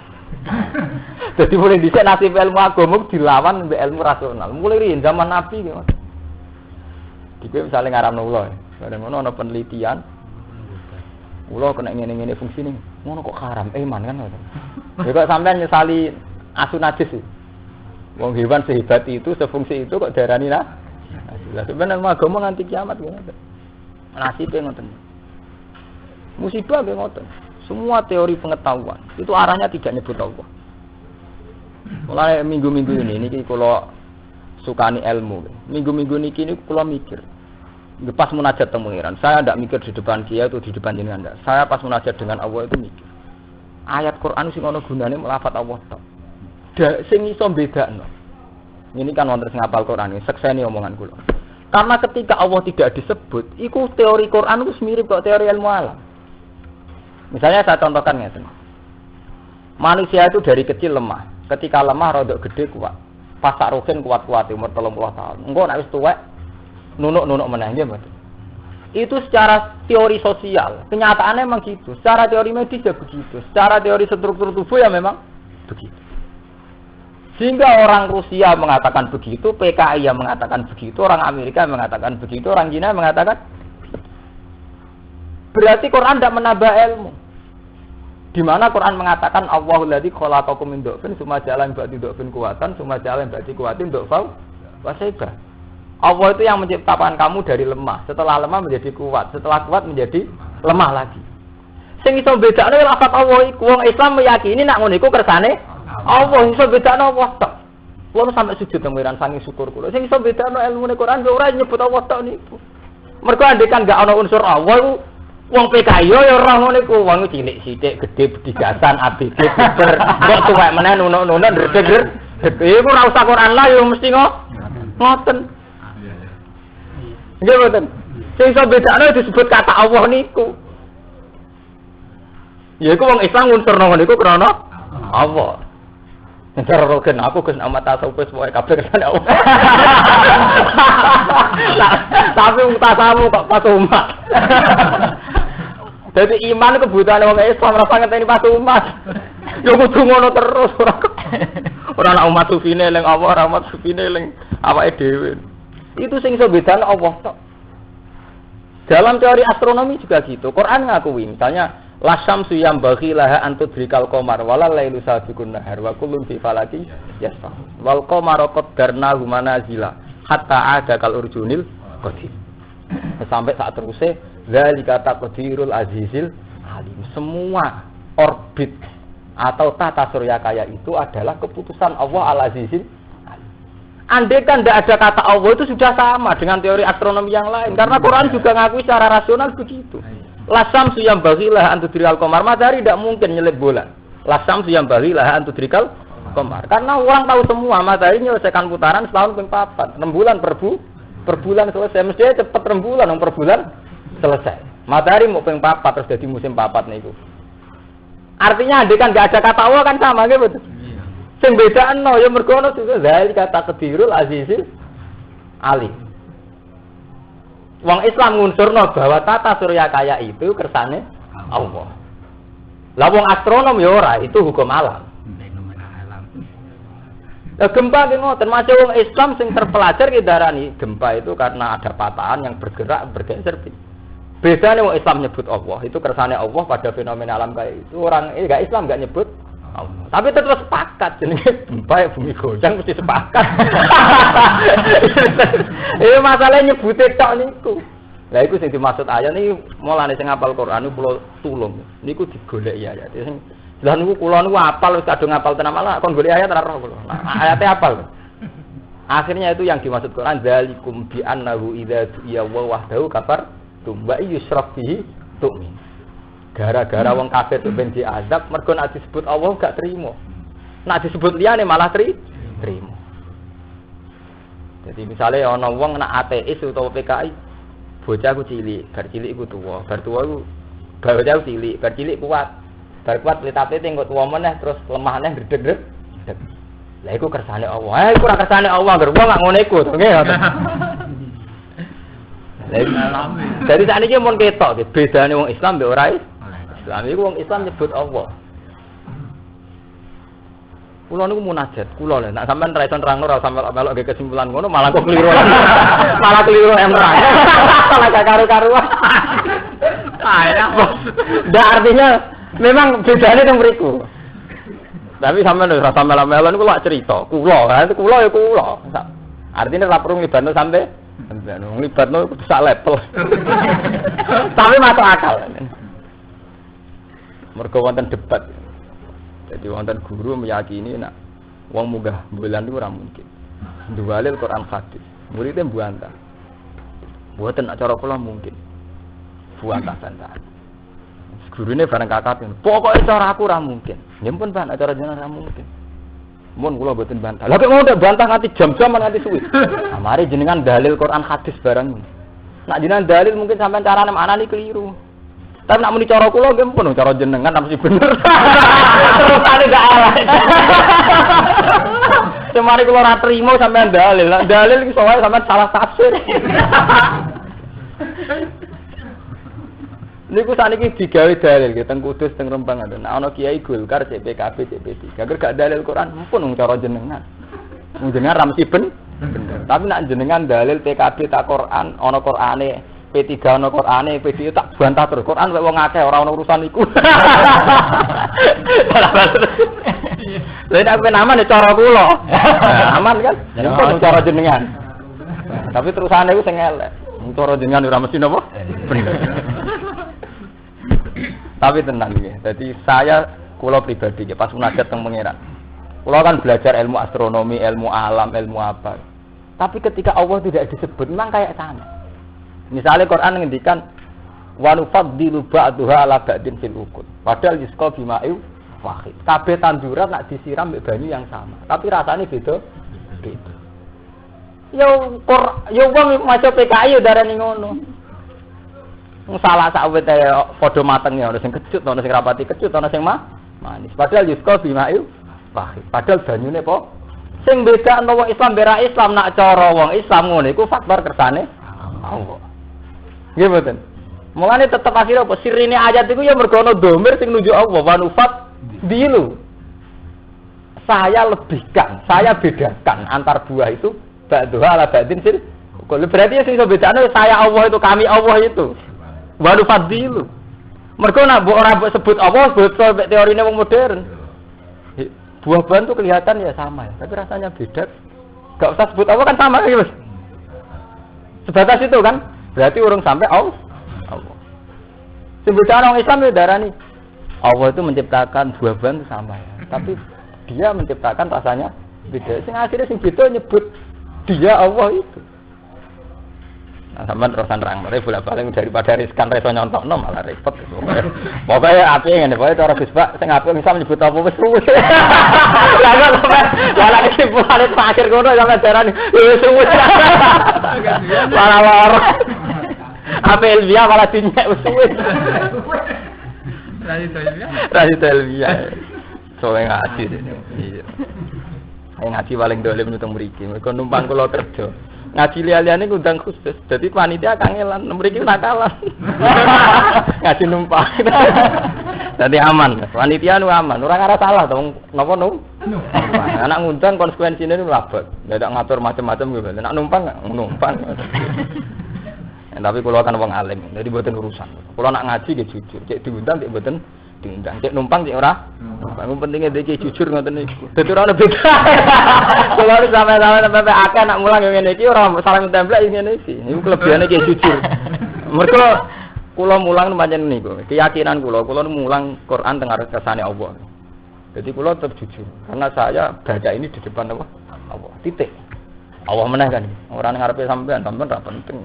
Jadi mulai dhisik nasib ilmu agama dilawan mbek ilmu rasional. Mulai riyen zaman Nabi gitu. Iki misalnya ngaramno ulo, bareng ngono ana penelitian ulo kena ngene-ngene fungsine, ngono kok haram, man kan ngono. Ya kok sampean nyesali asu najis sih. Wong hewan sehebat itu, sefungsi itu kok darani lah. Lah sebenarnya agama nganti kiamat ngoten. Nasibe ngoten. Musibah nggih ngoten. Semua teori pengetahuan itu arahnya tidak nyebut Allah. Mulai minggu-minggu ini kula sukani ilmu. Minggu-minggu niki kula mikir. Pas munajat temu pengiran, saya tidak mikir di depan dia atau di depan jenengan ndak. Saya pas munajat dengan Allah itu mikir. Ayat Quran sing ana gunane melafat Allah tok. sing iso bedakno. Ini kan wonten sing hafal Quran iki, sekseni omongan kula. Karena ketika Allah tidak disebut, iku teori Quran itu mirip kok teori ilmu alam. Misalnya saya contohkan ngeten. Manusia itu dari kecil lemah. Ketika lemah rodok gede kuat. Pas sakruhin kuat-kuat umur 30 tahun. Engko nek wis tuwek nunuk-nunuk meneh nggih, Mas. Itu secara teori sosial. Kenyataannya memang gitu. Secara teori medis ya begitu. Secara teori struktur tubuh ya memang begitu. Sehingga orang Rusia mengatakan begitu, PKI yang mengatakan begitu, orang Amerika mengatakan begitu, orang Cina mengatakan berarti Quran tidak menambah ilmu. Di mana Quran mengatakan Allahul ladzi khalaqakum min dha'fin tsumma ja'ala min ba'di dha'fin quwwatan tsumma ja'ala min ba'di quwwatin dha'fan wa shayba. Allah itu yang menciptakan kamu dari lemah, setelah lemah menjadi kuat, setelah kuat menjadi lemah lagi. Sing iso bedakne lafaz Allah iku wong Islam meyakini nek ngono iku kersane Allah iso bedakno Allah tok. Kulo sampe sujud nang sangi syukur kulo. Sing iso bedakno ilmune Quran ora nyebut Allah tok niku. Mergo andekan gak ana unsur Allah iku wong PKI ya ora ngono iku. Wong cilik sithik, gedhe bedigasan, ABG, beber, kok tuwek meneh nunuk-nunuk ndredeg. Iku ora usah Quran lah ya mesti ngoten. Nggih mboten. Sing iso bedakno disebut kata Allah niku. Ya iku wong Islam unsurno ngono iku krana Allah. Cara roken aku Gus amat tasawuf pokoke kabeh kesane Allah. Tapi mutasamu kok pas umat. Jadi iman kebutuhane wong Islam ora ngenteni pas umat. Yo kudu ngono terus ora ana umat sufine eling Allah, ora umat sufine eling awake dhewe. Itu sing iso bedane Allah tok. Dalam teori astronomi juga gitu. Quran ngakui misalnya la syamsu yambaghi laha an tudrikal qamar wala lailu sabiqun nahar wa kullun fi falaki yasbah. Wal qamara qaddarnahu manazila hatta ada kal urjunil qadim. Sampai saat terusé zalika taqdirul azizil alim. Semua orbit atau tata surya kaya itu adalah keputusan Allah al-azizil. Andai kan tidak ada kata Allah itu sudah sama dengan teori astronomi yang lain. Karena Quran juga ngakui secara rasional begitu. Lasam suyam bagilah antudrikal komar. Matahari tidak mungkin nyelip bulan. Lasam suyam bagilah antudrikal komar. Karena orang tahu semua matahari menyelesaikan putaran setahun ping 4. 6 bulan per bulan selesai. Mestinya cepat 6 bulan per bulan selesai. Matahari mau ping 4 terus jadi musim 4 nih itu. Artinya andai kan nggak ada kata Allah kan sama gitu. Sing bedakno ya mergo ana zalika taqdirul azizil alim. Wong Islam ngunsurno bahwa tata surya kaya itu kersane Allah. Lah wong astronom ya ora, itu hukum alam. Lah gempa ki ngoten, termasuk wong Islam sing terpelajar ki darani gempa itu karena ada patahan yang bergerak bergeser. Bedane wong Islam nyebut Allah, itu kersane Allah pada fenomena alam kaya itu. Orang enggak Islam enggak nyebut Allah. Tapi tetap sepakat jenenge gempa bumi goncang mesti sepakat. Masalahnya nyebute tok niku. Lah iku sing dimaksud ayat niki mulane sing hafal Quran niku kula tulung. Niku digoleki ayat. Sing lha niku kula niku hafal wis kadung hafal tenan malah kon golek ayat ora roh kula. Ayate hafal. Akhirnya itu yang dimaksud Quran zalikum bi annahu idza ya wahdahu kafar tumba yusraf bihi tu'min. Gara-gara wong kafir itu ben diazab, mergo nek disebut Allah gak terima. Nek disebut liyane malah terima. Jadi misalnya ana wong nek ateis utawa PKI, bocah ku cilik, bar cilik iku tuwa, bar tuwa iku bocah cilik, bar cilik kuat. Bar kuat litate engko tuwa meneh terus lemah meneh gredeg. Lah iku kersane Allah. Iku ora kersane Allah, ger wong gak ngono iku to nggih. Jadi sakniki mun ketok bedane wong Islam mbek ora Islam itu wong Islam nyebut Allah. Kula niku munajat, kula lho nek sampean ra iso nerangno ora sampe melok ge kesimpulan ngono malah kok keliru. Malah keliru nerang. Malah gak karu-karuan. Ndak artinya memang bedane teng mriku. Tapi sampean ora sampe melok niku lak cerita, kula, itu kula ya kula. Artinya ora perlu nglibatno sampe nglibatno sak level. Tapi masuk akal. Mergo wonten debat. Jadi wonten guru meyakini nek wong munggah bulan itu ora mungkin. Duwalil Quran hadis. Muridé mbuantah. Mboten nek cara kula mungkin. Buantah-bantah. Gurune bareng kakak, "Pokoke cara aku ora mungkin." Ya pun Pak, nek cara jenengan ora mungkin. Mun kula mboten bantah. Lah kok mau ndak bantah nganti jam-jam nganti suwi. Nah, mari jenengan dalil Quran hadis barang. Nak jenengan dalil mungkin sampean carane maknani keliru. Tapi nak muni cara kula nggih pun cara jenengan mesti bener. Terus ane gak alah. Semari kula ora trimo sampean dalil. Dalil iki soalnya sampean salah tafsir. Niku saniki digawe dalil nggih teng Kudus teng Rembang ngoten. Nek ana kiai Golkar CPKB CP3. Agar gak dalil Quran pun cara jenengan. Jenengan ra mesti bener. Tapi nek jenengan dalil PKB tak Quran ana Qurane, P3 ana Qurane, P2 tak bantah terus. Quran wong akeh ora ana urusan iku. Lha nek aman ya cara kula. Aman kan? Pun cara jenengan. Tapi terusane iku sing elek. Cara jenengan ora mesti napa? Bener. Tapi tenang ya. Jadi kula pribadi ya pas munajat teng pangeran. Kula kan belajar ilmu astronomi, ilmu alam, ilmu apa. Tapi ketika Allah tidak disebut memang kayak sana. Misalnya Quran ngendikan wa nufaddilu ba'daha 'ala ba'din fil ukul. Padahal yusqa bima'in wahid. Kabeh tanduran nak disiram mbek banyu yang sama. Tapi rasanya beda. Beda. Yo wong maca PKI yo darani ngono. Salah sawet padha matenge ana sing kecut, ana sing rapati kecut, ana sing manis. Padahal yusqa bima'in wahid. Padahal banyune apa? Sing beda ana wong Islam bera Islam nak cara wong Islam ngono iku faktor kersane Allah. Nggih mboten. Mulane tetep akhire apa sirine ayat iku ya mergo ana dhamir sing nunjuk Allah wa nufat dilu. Saya lebihkan, saya bedakan antar buah itu ba'dha ala ba'din fil. Kalau berarti sing iso bedane saya Allah itu kami Allah itu. Wa nufat dilu. Mergo nak ora sebut Allah betul teorine wong modern. Buah-buahan itu kelihatan ya sama ya, tapi rasanya beda. Gak usah sebut apa kan sama ya, Mas. Sebatas itu kan, berarti urung sampai Allah. Sebutan orang Islam itu darah nih. Allah itu menciptakan buah-buahan itu sama ya, tapi dia menciptakan rasanya beda. Sing akhirnya sing beda nyebut dia Allah itu. Nah, sampean terusan rang, mereka bolak-balik daripada riskan reso nyontokno malah repot. Pokoknya api ngene, pokoknya cara Gus Pak sing apik bisa menyebut apa wis suwes. Lah kok sampean malah kesimpulan terakhir ngono sampean darani wis suwes. Malah lara. Apa Elvia malah dinyek wis suwes. Radit Elvia. Soale ngaji dene. Iya. Ngaji paling dolim nutang mriki. Mergo numpang kula kerja. Ngaji liya-liyane ngundang khusus. Jadi panitia kangelan, mriki nakalan. Ngaji numpang. Dadi aman. Panitia nu aman, ora ngarep salah to napa nu? Anak ngundang konsekuensine nu labet. Ndak ngatur macam-macam gitu. Nek numpang numpang. Tapi kula kan wong alim, jadi mboten urusan. Kula nak ngaji nggih jujur, cek diundang cek mboten diundang. Cek numpang cek ora. Numpang pentinge iki jujur ngoten niku. Dadi ora ono beda. Kula wis sampe akeh nak mulang ngene iki ora salah template ngene iki. Niku kelebihane ki jujur. Mergo kula mulang pancen niku. Keyakinan kula mulang Quran teng arep kersane Allah. Jadi kula tetap jujur karena saya baca ini di depan Allah. Titik. Allah meneh kan. Ora ning ngarepe sampean ra penting.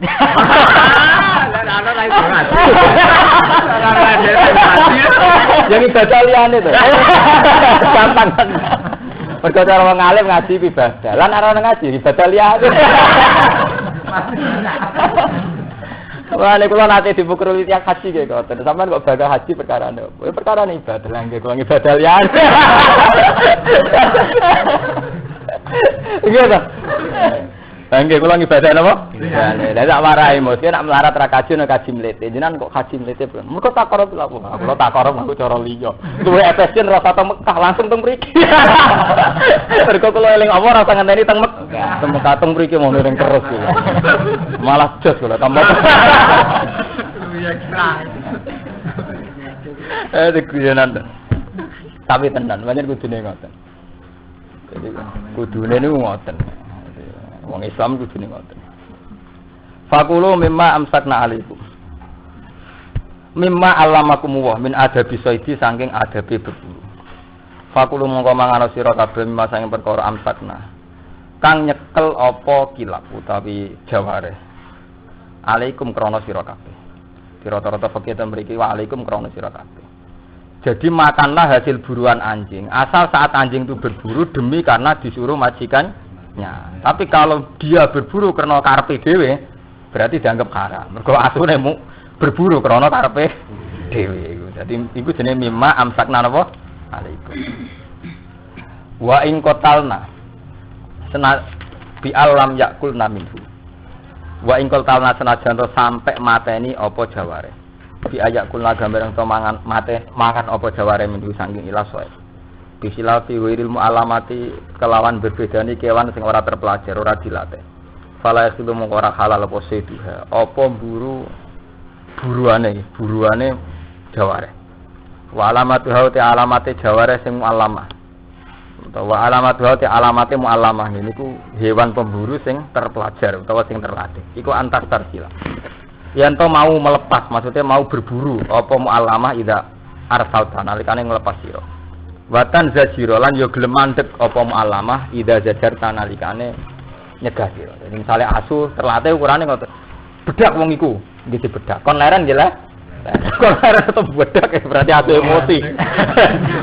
Lah ana lain banget. Yang ibadah liyane to. Gampang kan. Mergo cara wong alim ngaji ibadah. Lan ora ngaji ibadah liyane. Wah, nek kula nate dipukruli tiyang haji nggih kok. Sampeyan kok bakal haji perkara ne. Perkara ne ibadah lah nggih kula ibadah liyane. Iya ta? Nggih kula ibadah napa? Iya. Lah tak marahi mesti nek melarat ra kaji nek kaji mlete. Jenengan kok kaji mlete, Bro? Mergo takarub lha apa? Kula takarub aku cara liya. Duwe efesien rasa teng Mekah langsung teng mriki. Mergo kula eling apa rasa ngenteni teng Mekah. Teng Mekah teng mriki mau ning terus kula. Malah jos kula tambah. Iya kira. Dikuyenan. Tapi tenan, pancen kudune ngoten. Jadi kudune niku ngoten. Wong Islam kudune ngoten. Fakulu mimma amsakna alaikum. Mimma allamakum wa min adabi saidi saking adabi berburu. Fakulu mongko mangan sira kabeh mimma saking perkara amsakna. Kang nyekel apa kilap utawi jaware. Alaikum krana sira kabeh. Rata-rata fakih ten mriki wa alaikum krana sira kabeh. Jadi makanlah hasil buruan anjing. Asal saat anjing itu berburu demi karena disuruh majikannya. Tapi kalau dia berburu karena karepe dhewe, berarti dianggap haram. Mergo asune mu berburu karena karepe dhewe. Jadi iku jenenge mimma amsakna napa? Alaikum. Wa in qatalna bi alam yakulna minhu. Wa ing qatalna senajan sampai mateni apa jaware. Bi ayak kulna gambar ento mangan apa jaware minhu saking ilas wae. Bisilati wiril mualamati kelawan berbedani kewan sing ora terpelajar, ora dilatih. Fala yasilu mung ora halal apa seduha. Apa buruane jaware. Wa alamatu hauti alamate jaware sing mualamah. Utawa alamatu hauti alamate mualamah niku hewan pemburu sing terpelajar utawa sing terlatih. Iku antar tarsila. Yen to mau melepas, maksudnya mau berburu apa mualamah ida arsalta nalikane nglepas sira. Watan zajiro lan yo gelem mandeg apa mualamah ida zajarta nalikane nyegah sira. Jadi misale asu terlatih ukurane ngoten. Bedak wong iku, nggih dibedak. Kon leren nggih lah. Kon leren tetep bedak berarti asu emosi.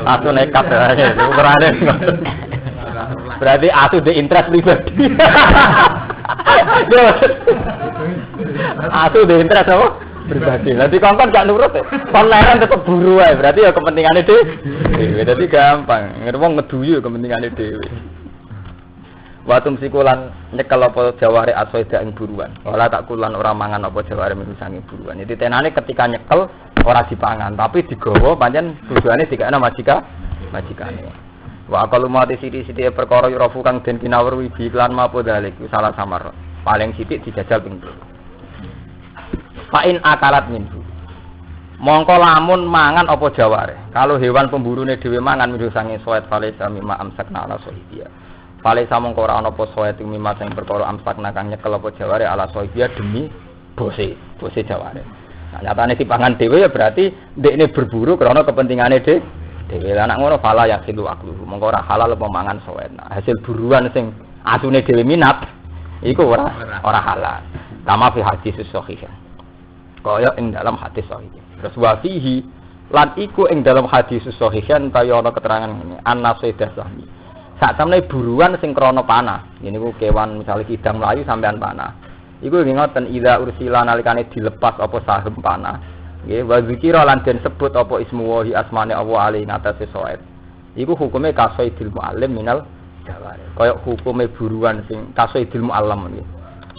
Asu nekat ya, ukurane. Berarti asu de interest pribadi. Asu de interest apa? Pribadi. Nanti kongkon gak nurut ya. Kon leren tetep buru ae, berarti ya kepentingane dhewe. Dadi gampang. Wong ngeduyu kepentingane dhewe. Watum sikulan nyekel apa jaware asweda ing buruan. Ora tak kulan ora mangan apa jaware mung sange buruan. Jadi tenane ketika nyekel ora dipangan, tapi digawa pancen tujuane dikene majikane. Wa aqalu mati sithik-sithik perkara yurafu kang den kinawruhi bi iklan mapo dalik salah samar. Paling sithik dijajal ping 3. Fa'in akalat minhu. Mongko lamun mangan apa jaware. Kalau hewan pemburune dhewe mangan minhu sange soet fale sami ma amsakna ala sohibia. Fale samongko ora ana apa soet ing mimma sing perkara amsakna kang nyekel apa jaware ala sohibia demi bose jaware. Nah, nyatane dipangan dhewe ya berarti ndekne berburu karena kepentingane dhewe. Lah nek ngono fala yaksilu akluhu. Mongko ora halal apa mangan soet. Nah, hasil buruan sing asune dhewe minat iku ora halal. Kama fi hadis sahih. Kaya ing dalam hadis sahih. Terus wa fihi lan iku ing dalam hadis sahih kaya ana keterangan ngene, an-nasaidah sahmi. Sak temene buruan sing krana panah. Niku kewan misalnya kidang mlayu sampean panah. Iku nggih ngoten idza ursila nalikane dilepas apa sahem panah. Nggih wa zikira lan den sebut apa ismu wahi asmane Allah ali ngatasé soet. Iku hukume kasaidil muallim minal jawari. Kaya hukume buruan sing kasaidil muallam nggih.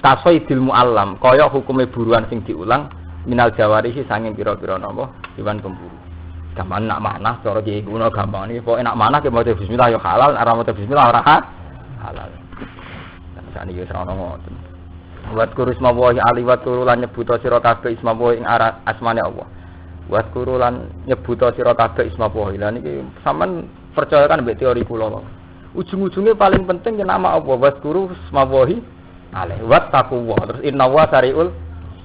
Kasaidil muallam kaya hukume buruan sing diulang minal jawarihi sanging pira-pira napa hewan pemburu. Gampang nak manah cara iki kuno gampang iki pokoke nak manah ke maca bismillah ya halal, ora maca bismillah ora halal. Dan sakniki wis ana ngoten. Wat kurisma wahi aliwat turulan nyebuta sira kabeh isma wahi ing asmane Allah. Wat kurulan nyebuta sira kabeh isma wahi. Lah niki sampean percaya kan mbek teori kula. Ujung-ujungnya paling penting ya nama Allah. Wat kuru isma wahi alaihi wat taqwa. Terus inna wa sariul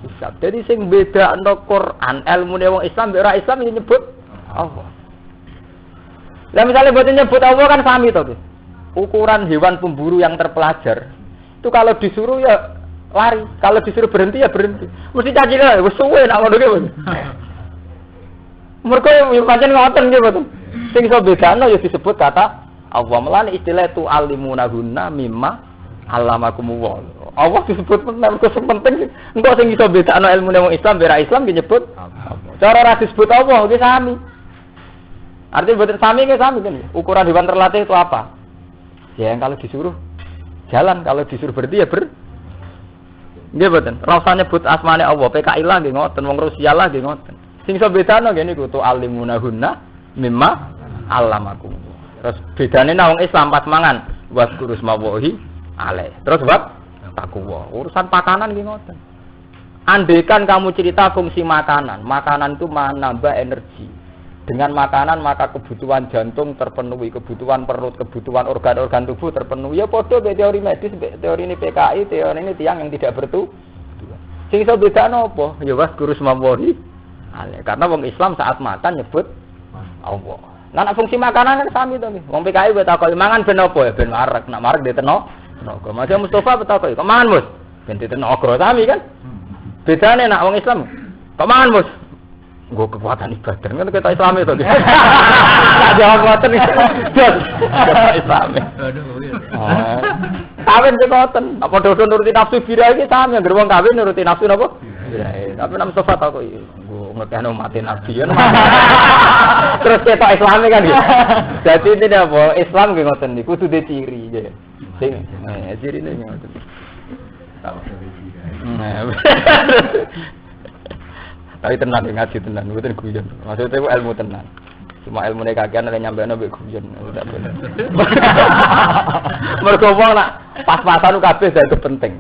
hisab. Jadi sing bedakno Quran ilmune wong Islam mek ora Islam iki nyebut Allah. Lah misalnya boten nyebut Allah kan sami to. Ukuran hewan pemburu yang terpelajar itu kalau disuruh ya lari, kalau disuruh berhenti ya berhenti. Mesti caci lah, wis suwe nak ngono ki. Mergo yo pancen ngoten nggih boten. Sing iso bedakno ya disebut kata Allah. Melane istilah itu alimunahunna mimma allamakumullah. Allah disebut penting engko sing iso bedakno ilmune wong Islam ora Islam disebut Allah. Cara ora disebut Allah iki sami. Artinya betul sami kan? Ukuran hewan terlatih itu apa? Ya yang kalau disuruh jalan, kalau disuruh berhenti ya nggih betul. Rasa nyebut asmane Allah, PKI lah nggih ngoten, wong Rusia lah nggih ngoten. Sing iso bedano ngene iku tu alimunahunna mimma allamakum. Terus bedane nang wong Islam pas mangan waskurus mawahi alaih. Terus bab takwa. Urusan pakanan nggih ngoten. Andaikan kamu cerita fungsi makanan itu menambah energi. Dengan makanan maka kebutuhan jantung terpenuhi, kebutuhan perut, kebutuhan organ-organ tubuh terpenuhi. Ya padha be teori medis, teori ini PKI, teori ini tiang yang tidak bertujuan. Sing iso bedakno apa? Ya was guru semawahi. Karena wong Islam saat makan nyebut Allah. Nah, fungsi makanan kan sami to nggih. Wong PKI wis takoki mangan ben apa ya ben marek. Nak marek diteno. Tenaga. Mas Mustofa betakoki, kok mangan, Mus? Ben diteno sami kan? Bedane nak wong Islam. Kok mangan, Mus? nggo kekuatan ibadah. Kan kita Islami to. Jawab ngoten iki. Islami. Aduh. Kawin sing ngoten. Apa dodo nuruti nafsu bira iki sami anggere wong kawin nuruti nafsu napa? Birae. Tapi nang sofa ta kok nggo ngekeno mati nabi kan. Terus kita Islami kan gitu. Jadi ini apa? Islam nggih ngoten niku kudu de ciri nggih. Sing cirine ngoten. Tapi tenan ngaji tenan, mboten guyon. Maksudnya itu ilmu tenan. Cuma ilmu nek kakean nek nyampe mbek guyon. Mergo wong nak pas-pasan kabeh dadi penting.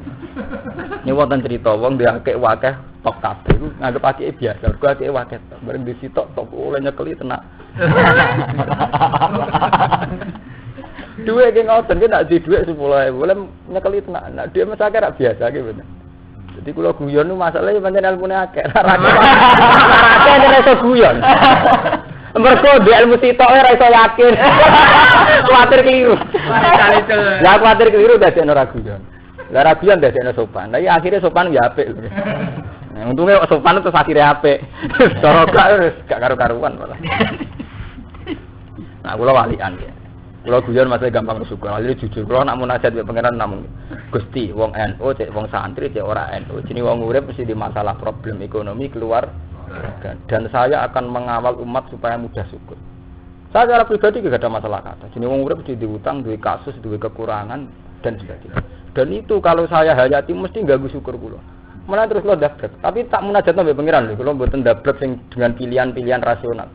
Ini wonten cerita wong diakeh wakeh tok kabeh iku nganggep akeh biasa. Mergo akeh wakeh tok. Bareng disitok tok oleh nyekeli tenan. Duit ki ngoten ki nak di dhuwit 10.000 oleh nyekeli tenan. Nak dhuwit mesake ra biasa ki bener. Jadi kalau guyon itu masalahnya pancen ilmune akeh. Akeh nek iso guyon. Mergo di ilmu sitok ora iso yakin. Kuwatir keliru. Lah kuwatir keliru dadi ora guyon. Lah ra guyon dadi sopan. Lah akhire sopan ya apik. Untunge sopan terus akhire apik. Cara gak karo-karuan malah. Nah, kula walian ya. Kalau guyon masih gampang bersyukur, jadi jujur. Kalau nak munajat be pangeran namun Gusti, wong NU, cek wong santri, cek ora NU. Jadi wong urip mesti di masalah problem ekonomi keluar. Dan saya akan mengawal umat supaya mudah syukur. Saya secara pribadi tidak ada masalah kata. Jadi wong urip mesti diutang, duwe kasus, duwe kekurangan dan sebagainya. Dan itu kalau saya hayati mesti ganggu syukur kula. Malah terus lo dablek. Tapi tak munajat be pangeran lho, kula mboten dablek sing dengan pilihan-pilihan rasional.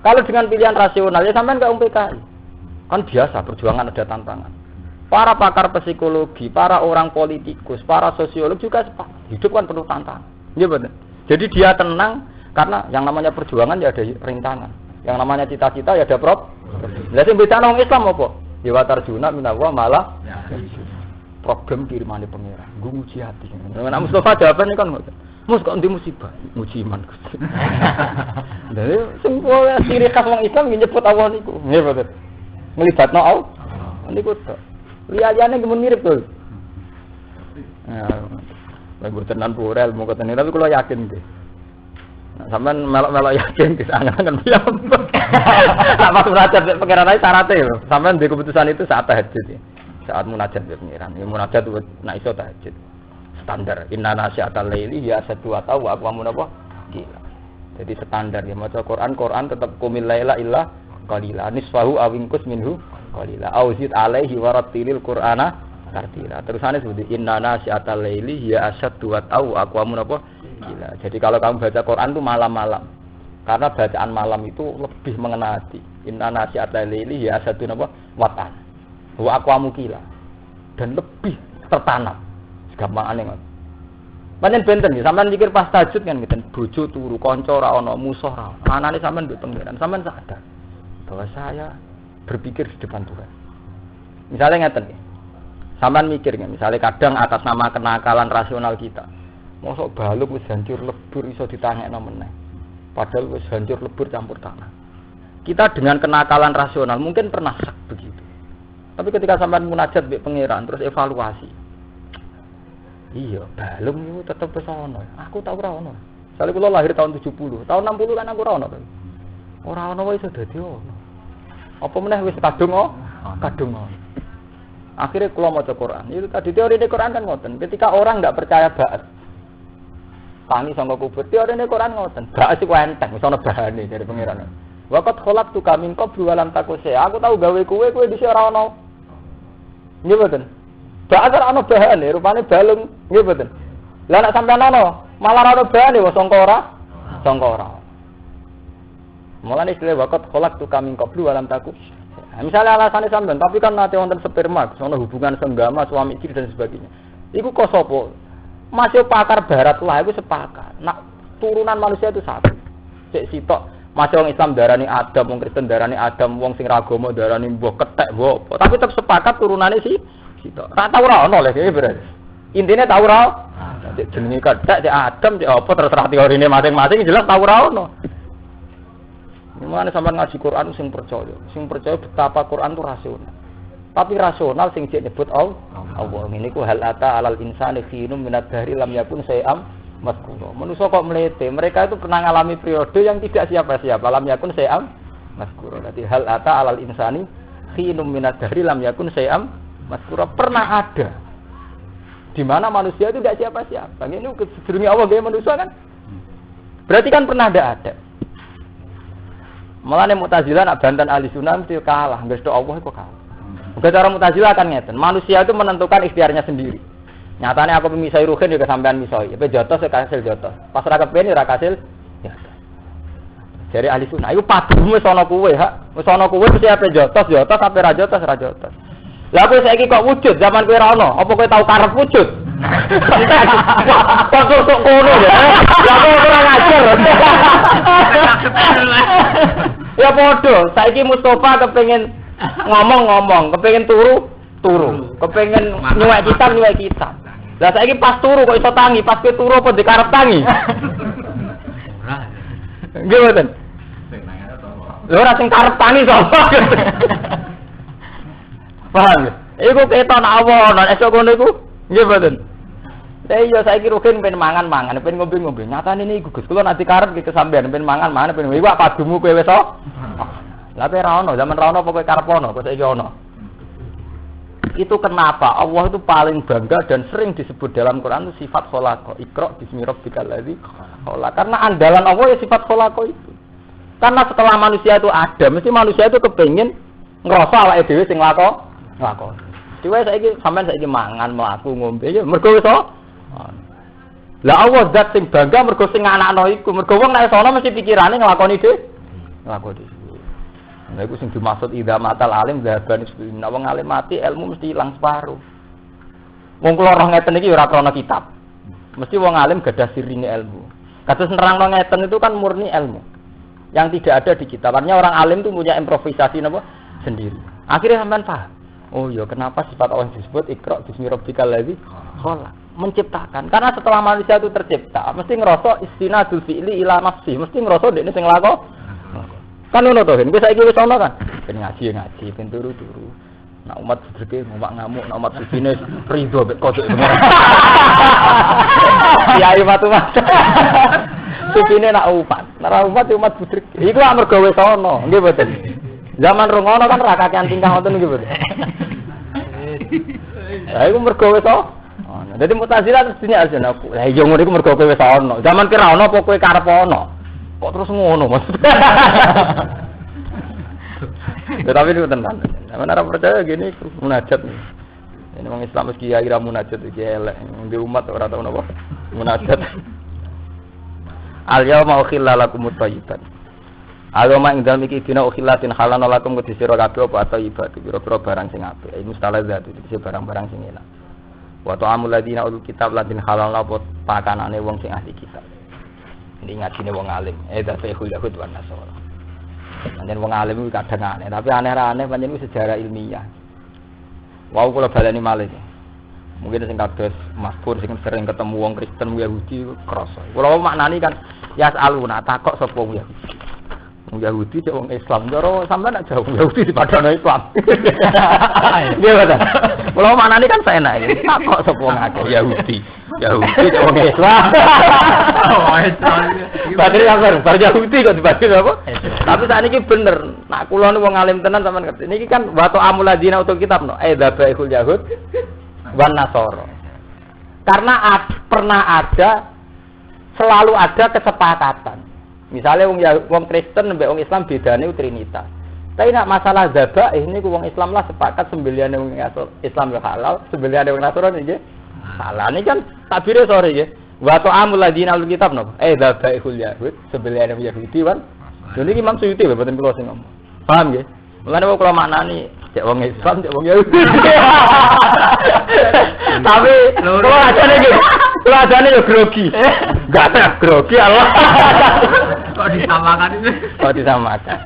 Kalau dengan pilihan rasional ya sampean gak PKI. Kan biasa perjuangan ada tantangan. Para pakar psikologi, para orang politikus, para sosiolog juga sepakat. Hidup kan penuh tantangan. Iya benar. Jadi dia tenang karena yang namanya perjuangan ya ada rintangan. Yang namanya cita-cita ya ada problem. Lah sing bedane wong Islam apa? Ya watarjuna minallah malah problem kirimane pangeran. Nggo nguji ati. Nek Mustafa jawabane kan Mus kok ndi musibah? Nguji iman Gusti. Lah sing ciri khas wong Islam nyebut Allah niku. Nggih betul. Ngelibatno Allah. Niku tok. Liyane gemun mirip to. Lah mboten nan pura ilmu ketene tapi kula yakin nggih. Nah, sampean melok-melok yakin disangan piyam. Nek pas munajat pengiran ae syaraté lho. Sampean ndek keputusan itu saat tahajud ya. Saat munajat be pengiran. Ya munajat nek iso tahajud. Standar inna nasyatal laili ya satu atau wa aqwamun apa? Gila. Jadi standar ya maca Quran tetap qumil laila illa qalila nisfahu awingkus minhu qalila auzid alaihi warattilil qur'ana tartila. Terusane seperti inna nasyatal laili ya asyaddu wa au aqwamun apa? Gila. Jadi kalau kamu baca Quran itu malam-malam. Karena bacaan malam itu lebih mengena hati. Inna nasyatal laili ya asyaddu apa? Watan. Wa aqwamu qila. Dan lebih tertanam. Gampangane ngono. Pancen benten iki, sampean mikir pas tahajud kan ngeten, bojo turu, kanca ora ana, musuh ora. Anane sampean mbek pangeran, sampean sadar bahwa saya berpikir di depan Tuhan. Misalnya ngeten nggih. Sampean mikir nggih, misalnya kadang atas nama kenakalan rasional kita. Mosok balung wis hancur lebur iso ditangekno meneh. Padahal wis hancur lebur campur tanah. Kita dengan kenakalan rasional mungkin pernah sak begitu. Tapi ketika sampean munajat mbek pangeran terus evaluasi. Iya, balung itu tetap besono. Aku tahu ora ono. Soale kula lahir tahun 70. Tahun 60 kan aku ora ono. Ora ono wae iso dadi ono. Apa meneh wis kadung kadung. Akhirnya kula maca Quran. Itu tadi teori di Quran kan ngoten. Ketika orang enggak percaya ba'ats. Tangi sangka kubur. Teori di Quran ngoten. Ba'ats iku enteng, wis ono bahane dari pangeran. Waqat khalaqtu ka min qablu wa lam takuse. Aku tahu gawe kowe dhisik ora ono. Nggih mboten. Ba'ats ora ono bahane, rupane balung. Nggih mboten. Lah nek sampean ono, malah ora ono bahane wis sangka ora. Mulane istilah waqat khalaqtu ka min qablu wa lam takus. Misalnya alasannya sampean, tapi kan nanti wonten sperma, sono hubungan senggama, suami istri dan sebagainya. Iku kok sapa? Masih pakar barat lah, iku sepakat. Nak turunan manusia itu satu. Cek sitok, masih wong Islam darani Adam, wong Kristen darani Adam, wong sing ra agama darani mbah ketek, mbah apa. Tapi tetep sepakat turunane sitok. Ra tau ora ono lho iki berarti. Intine tau ora. Cek jenenge ketek, cek Adam, cek apa terserah teorine masing-masing jelas tau ora ono. Mulane sampean ngaji Quran sing percaya betapa Quran itu rasional. Tapi rasional sing nyebut Allah. Ini ku hal ata alal insani khinum minad dahri lam yakun sayam mazkura. Manusia kok melete, mereka itu pernah mengalami periode yang tidak siapa-siapa. Lam yakun syai'am mazkura. Berarti hal ata alal insani khinum minad dahri lam yakun syai'am mazkura. Pernah ada di mana manusia itu tidak siapa-siapa. Ini sedurunge Allah gawe manusia kan? Berarti kan pernah ada. Malah Mu'tazilah nak bantan ahli sunnah mesti kalah, nggak ada Allah kok kalah. Bukan cara Mu'tazilah kan ngeten. Manusia itu menentukan ikhtiarnya sendiri. Nyatanya aku memisai ruhin juga sampean misoi. Tapi jotos ya kasil jotos. Pas ora kepen ora kasil. Ya. Jadi ahli sunnah, iku padumu wis ana kuwe, hak. Wis ana kuwe mesti ape jotos, ape ra jotos. Lah kowe saiki kok wujud zaman kowe ora ono, apa kowe tau karep wujud? Kok sok ngono ya. Ya kok ora ngajar. Ya padha, saiki Mustofa kepengin ngomong, kepengin turu, kepengin nyuwek kitab. Lah saiki pas turu kok iso tangi, pas kowe turu apa dikarep tangi? Nggih mboten. Lha ora sing karep tangi sapa? Paham ya? Iku keton awon, esuk ngono iku nggih mboten. Lah iya saiki rugen pengen mangan, pengen ngombe. Nyatane niku Gus, kula nanti karep iki kesampean pengen mangan, pengen iku padumu kowe wis Lah ora ono, zaman ora ono apa kowe karep ono, kok saiki ono. Itu kenapa Allah itu paling bangga dan sering disebut dalam Quran itu sifat khalaqa. Iqra bismi rabbikal ladzi khalaq. Karena andalan Allah ya sifat khalaqa itu. Karena setelah manusia itu ada, mesti manusia itu kepengin ngrasa awake dhewe sing nglakoni. Dhewe saiki sampean saiki mangan, mlaku, ngombe ya mergo wis Lah Allah zat sing bangga mergo sing anakno iku. Mergo wong nek sono mesti pikirane nglakoni dhewe. Nah iku sing dimaksud idza matal alim zaban nek wong alim mati ilmu mesti ilang separuh. Wong kula roh ngeten iki ora krana kitab. Mesti wong alim gadah sirine ilmu. Kados nerangno ngeten itu kan murni ilmu. Yang tidak ada di kitab. Artinya orang alim itu punya improvisasi napa sendiri. Akhirnya sampean paham. Oh iya, kenapa sifat Allah disebut Iqra bismi rabbikal ladzi khalaq? Menciptakan. Karena setelah manusia itu tercipta, mesti ngerasa istinadul fi'li ila nafsi, mesti ngerasa dekne sing nglakoni. Kan ngono to, ben saiki wis ana kan. Ben ngaji, ben turu. Nak umat sedreke ngomak ngamuk, nak umat sujine rido mek kodok. Kiai matu-matu. Sujine nak umat budrek. Iku amarga wis ana, nggih mboten. Zaman rungono kan ra kakean tingkah ngoten nggih mboten. Lah iku mergo wis ana. Dadi Mu'tazilah terus dunia aja aku. Lah iya ngono iku mergo kowe wis ana. Zaman kira ana apa kowe karep ana? Kok terus ngono maksudnya? Tapi itu tenan. Mana ora percaya gini munajat. Ini wong Islam mesti kira munajat iki elek. Di umat ora tau napa. Munajat. Al-yauma ukhilla lakumut thayyibat. Agama ing dalem iki dina ukhillatin halana lakum kudu sira kabeh apa thayyibat. Pira-pira barang sing apik. Iki mustalazat iki barang-barang sing enak. Wa ta'amul ladina ul kitab ladin halana apa pakanane wong sing ahli kitab. Ini ngajine wong alim. Dadi Yahud wan Nasara. Pancen wong alim iki kadang aneh, tapi aneh-aneh pancen itu sejarah ilmiah. Wau kula baleni malih. Mungkin sing kados Masbur sing sering ketemu wong Kristen Yahudi krasa. Kula maknani kan yas'aluna takok sapa wong Yahudi. Wong Yahudi cek wong Islam, karo sampean nak jauh Yahudi dipadano Islam. Nggih betul. Kula maknani kan saenak iki. Takok sapa wong akeh Yahudi cek wong Islam. Oh, Islam. Badhe bar Yahudi kok dibagi apa? Tapi sakniki bener. Nak kula niku wong alim tenan sampean ngerti. Niki kan wa ta'amul ladina utul kitab no. Dzabaihul Yahud wan Nasara. Karena pernah ada, selalu ada kesepakatan. Misalnya wong Kristen mbek wong Islam bedane Trinitas. Tapi nak masalah zabah ini wong Islam lah sepakat sembelihan wong Islam ya halal, sembelihan wong Nasrani nggih. Halal ini kan tabire sore nggih. Wa ta'amul ladina al kitab no. Dzabaihul Yahud, sembelihan wong Yahudi kan. Jadi Imam Suyuti lho mboten kula sing ngomong. Paham nggih? Mulane kula maknani cek wong Islam, cek wong Yahudi. Tapi kula ajane yo grogi. Enggak ada grogi Allah. Kok disamakan.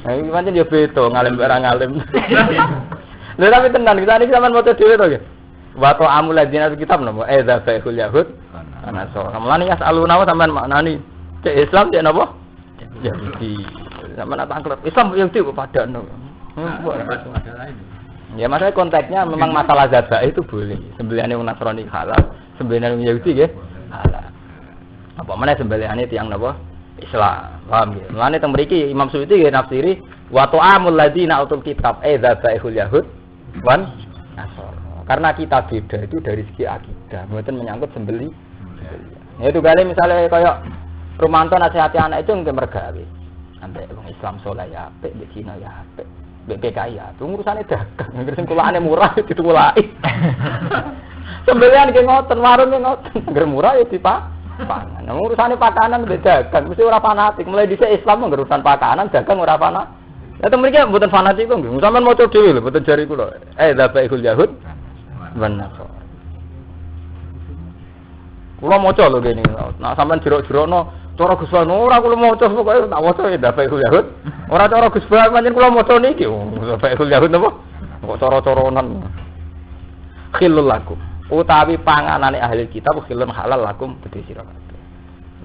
Nah, iki pancen yo beda ngalim barang ngalim. Lha tapi tenan kita niki sampean maca dhewe to nggih. Wa ta'amul ladina kitab napa? Dzabaihul Yahud. Ana so. Mulane yas'aluna sampean maknani cek Islam cek napa? Yahudi. Sampean tak anggap Islam Yahudi kok padano. Ya masalah konteksnya memang masalah zabah itu boleh. Sembelihan yang Nasrani halal, sembelihan yang Yahudi nggih halal. Apa meneh sembelihane tiyang napa? Islam. Paham nggih? Mulane teng mriki Imam Suyuti nggih nafsiri wa ta'amul ladzina utul kitab dzabaihul yahud wan nasor. Karena kita beda itu dari segi akidah, mboten menyangkut sembelih. Ya itu kali misalnya kayak Romanto nasihati anak itu nggih mergawe. Ambek wong Islam saleh ya apik, mbek Cina ya apik. Mbek PKI ya, urusane dagang, ngger sing kulane murah ditulaki. Sembelihan nggih ngoten, warung nggih ngoten, ngger murah ya dipangan. Nah, urusane pakanan mbek dagang, mesti ora fanatik. Mulai dhisik Islam ngger urusan pakanan, dagang ora fanatik. Ya temen iki mboten fanatik kok nggih. Sampeyan maca dhewe lho, mboten jari kula. Dzabaihul yahud wan nasor. Kula maca lho kene. Nah sampean jero-jerono cara Gus Ban ora kula maca pokoke tak waca ya Dzabaihul Yahud. Ora cara Gus Ban pancen kula maca niki. Dzabaihul Yahud napa? Kok cara-caranan. Khilul lakum. Utawi panganane ahli kitab khilun halal lakum kedhe sira kabeh.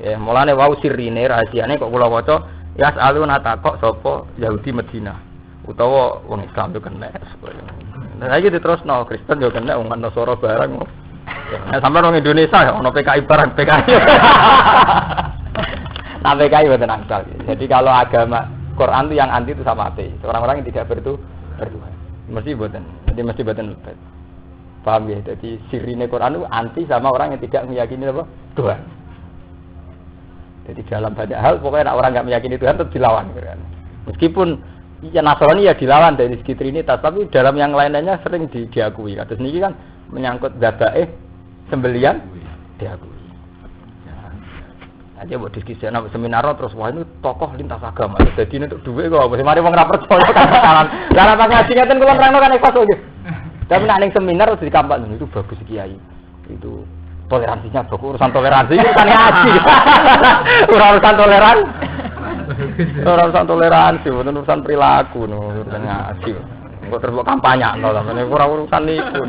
Ya mulane wau sirine rahasiane kok kula waca yasaluna takok sapa Yahudi Madinah utawa wong Islam yo kena. Lah iki diterusno Kristen yo kena wong Nasara barang. Nah, sampai orang Indonesia ya, orang PKI barang PKI. Nah PKI betul angsal. Jadi kalau agama Quran itu yang anti itu sama ateis. Orang-orang yang tidak bertuhan. Mesti betul. Jadi mesti betul. Paham ya? Jadi sirine Quran itu anti sama orang yang tidak meyakini apa? Tuhan. Jadi dalam banyak hal pokoknya orang nggak meyakini Tuhan tetap dilawan. Meskipun ya Nasrani ya dilawan dari segi Trinitas, tapi dalam yang lainnya sering diakui. Kados niki kan menyangkut dzabaih sembelian diakui. Aja buat diskusi ana seminar terus wah ini tokoh lintas agama. Jadi ini untuk duit kok mari wong ora percaya kan kesalahan. Lah pas ngaji ngeten kula nerangno kan ikhlas kok. Tapi nek ning seminar terus dikampak itu bagus kiai. Itu toleransinya bagus, urusan toleransi itu kan ngaji. Urusan toleransi. Urusan toleransi, bukan urusan perilaku, urusan ngaji. Kok terus kampanye to sampeyan ora urusan niku.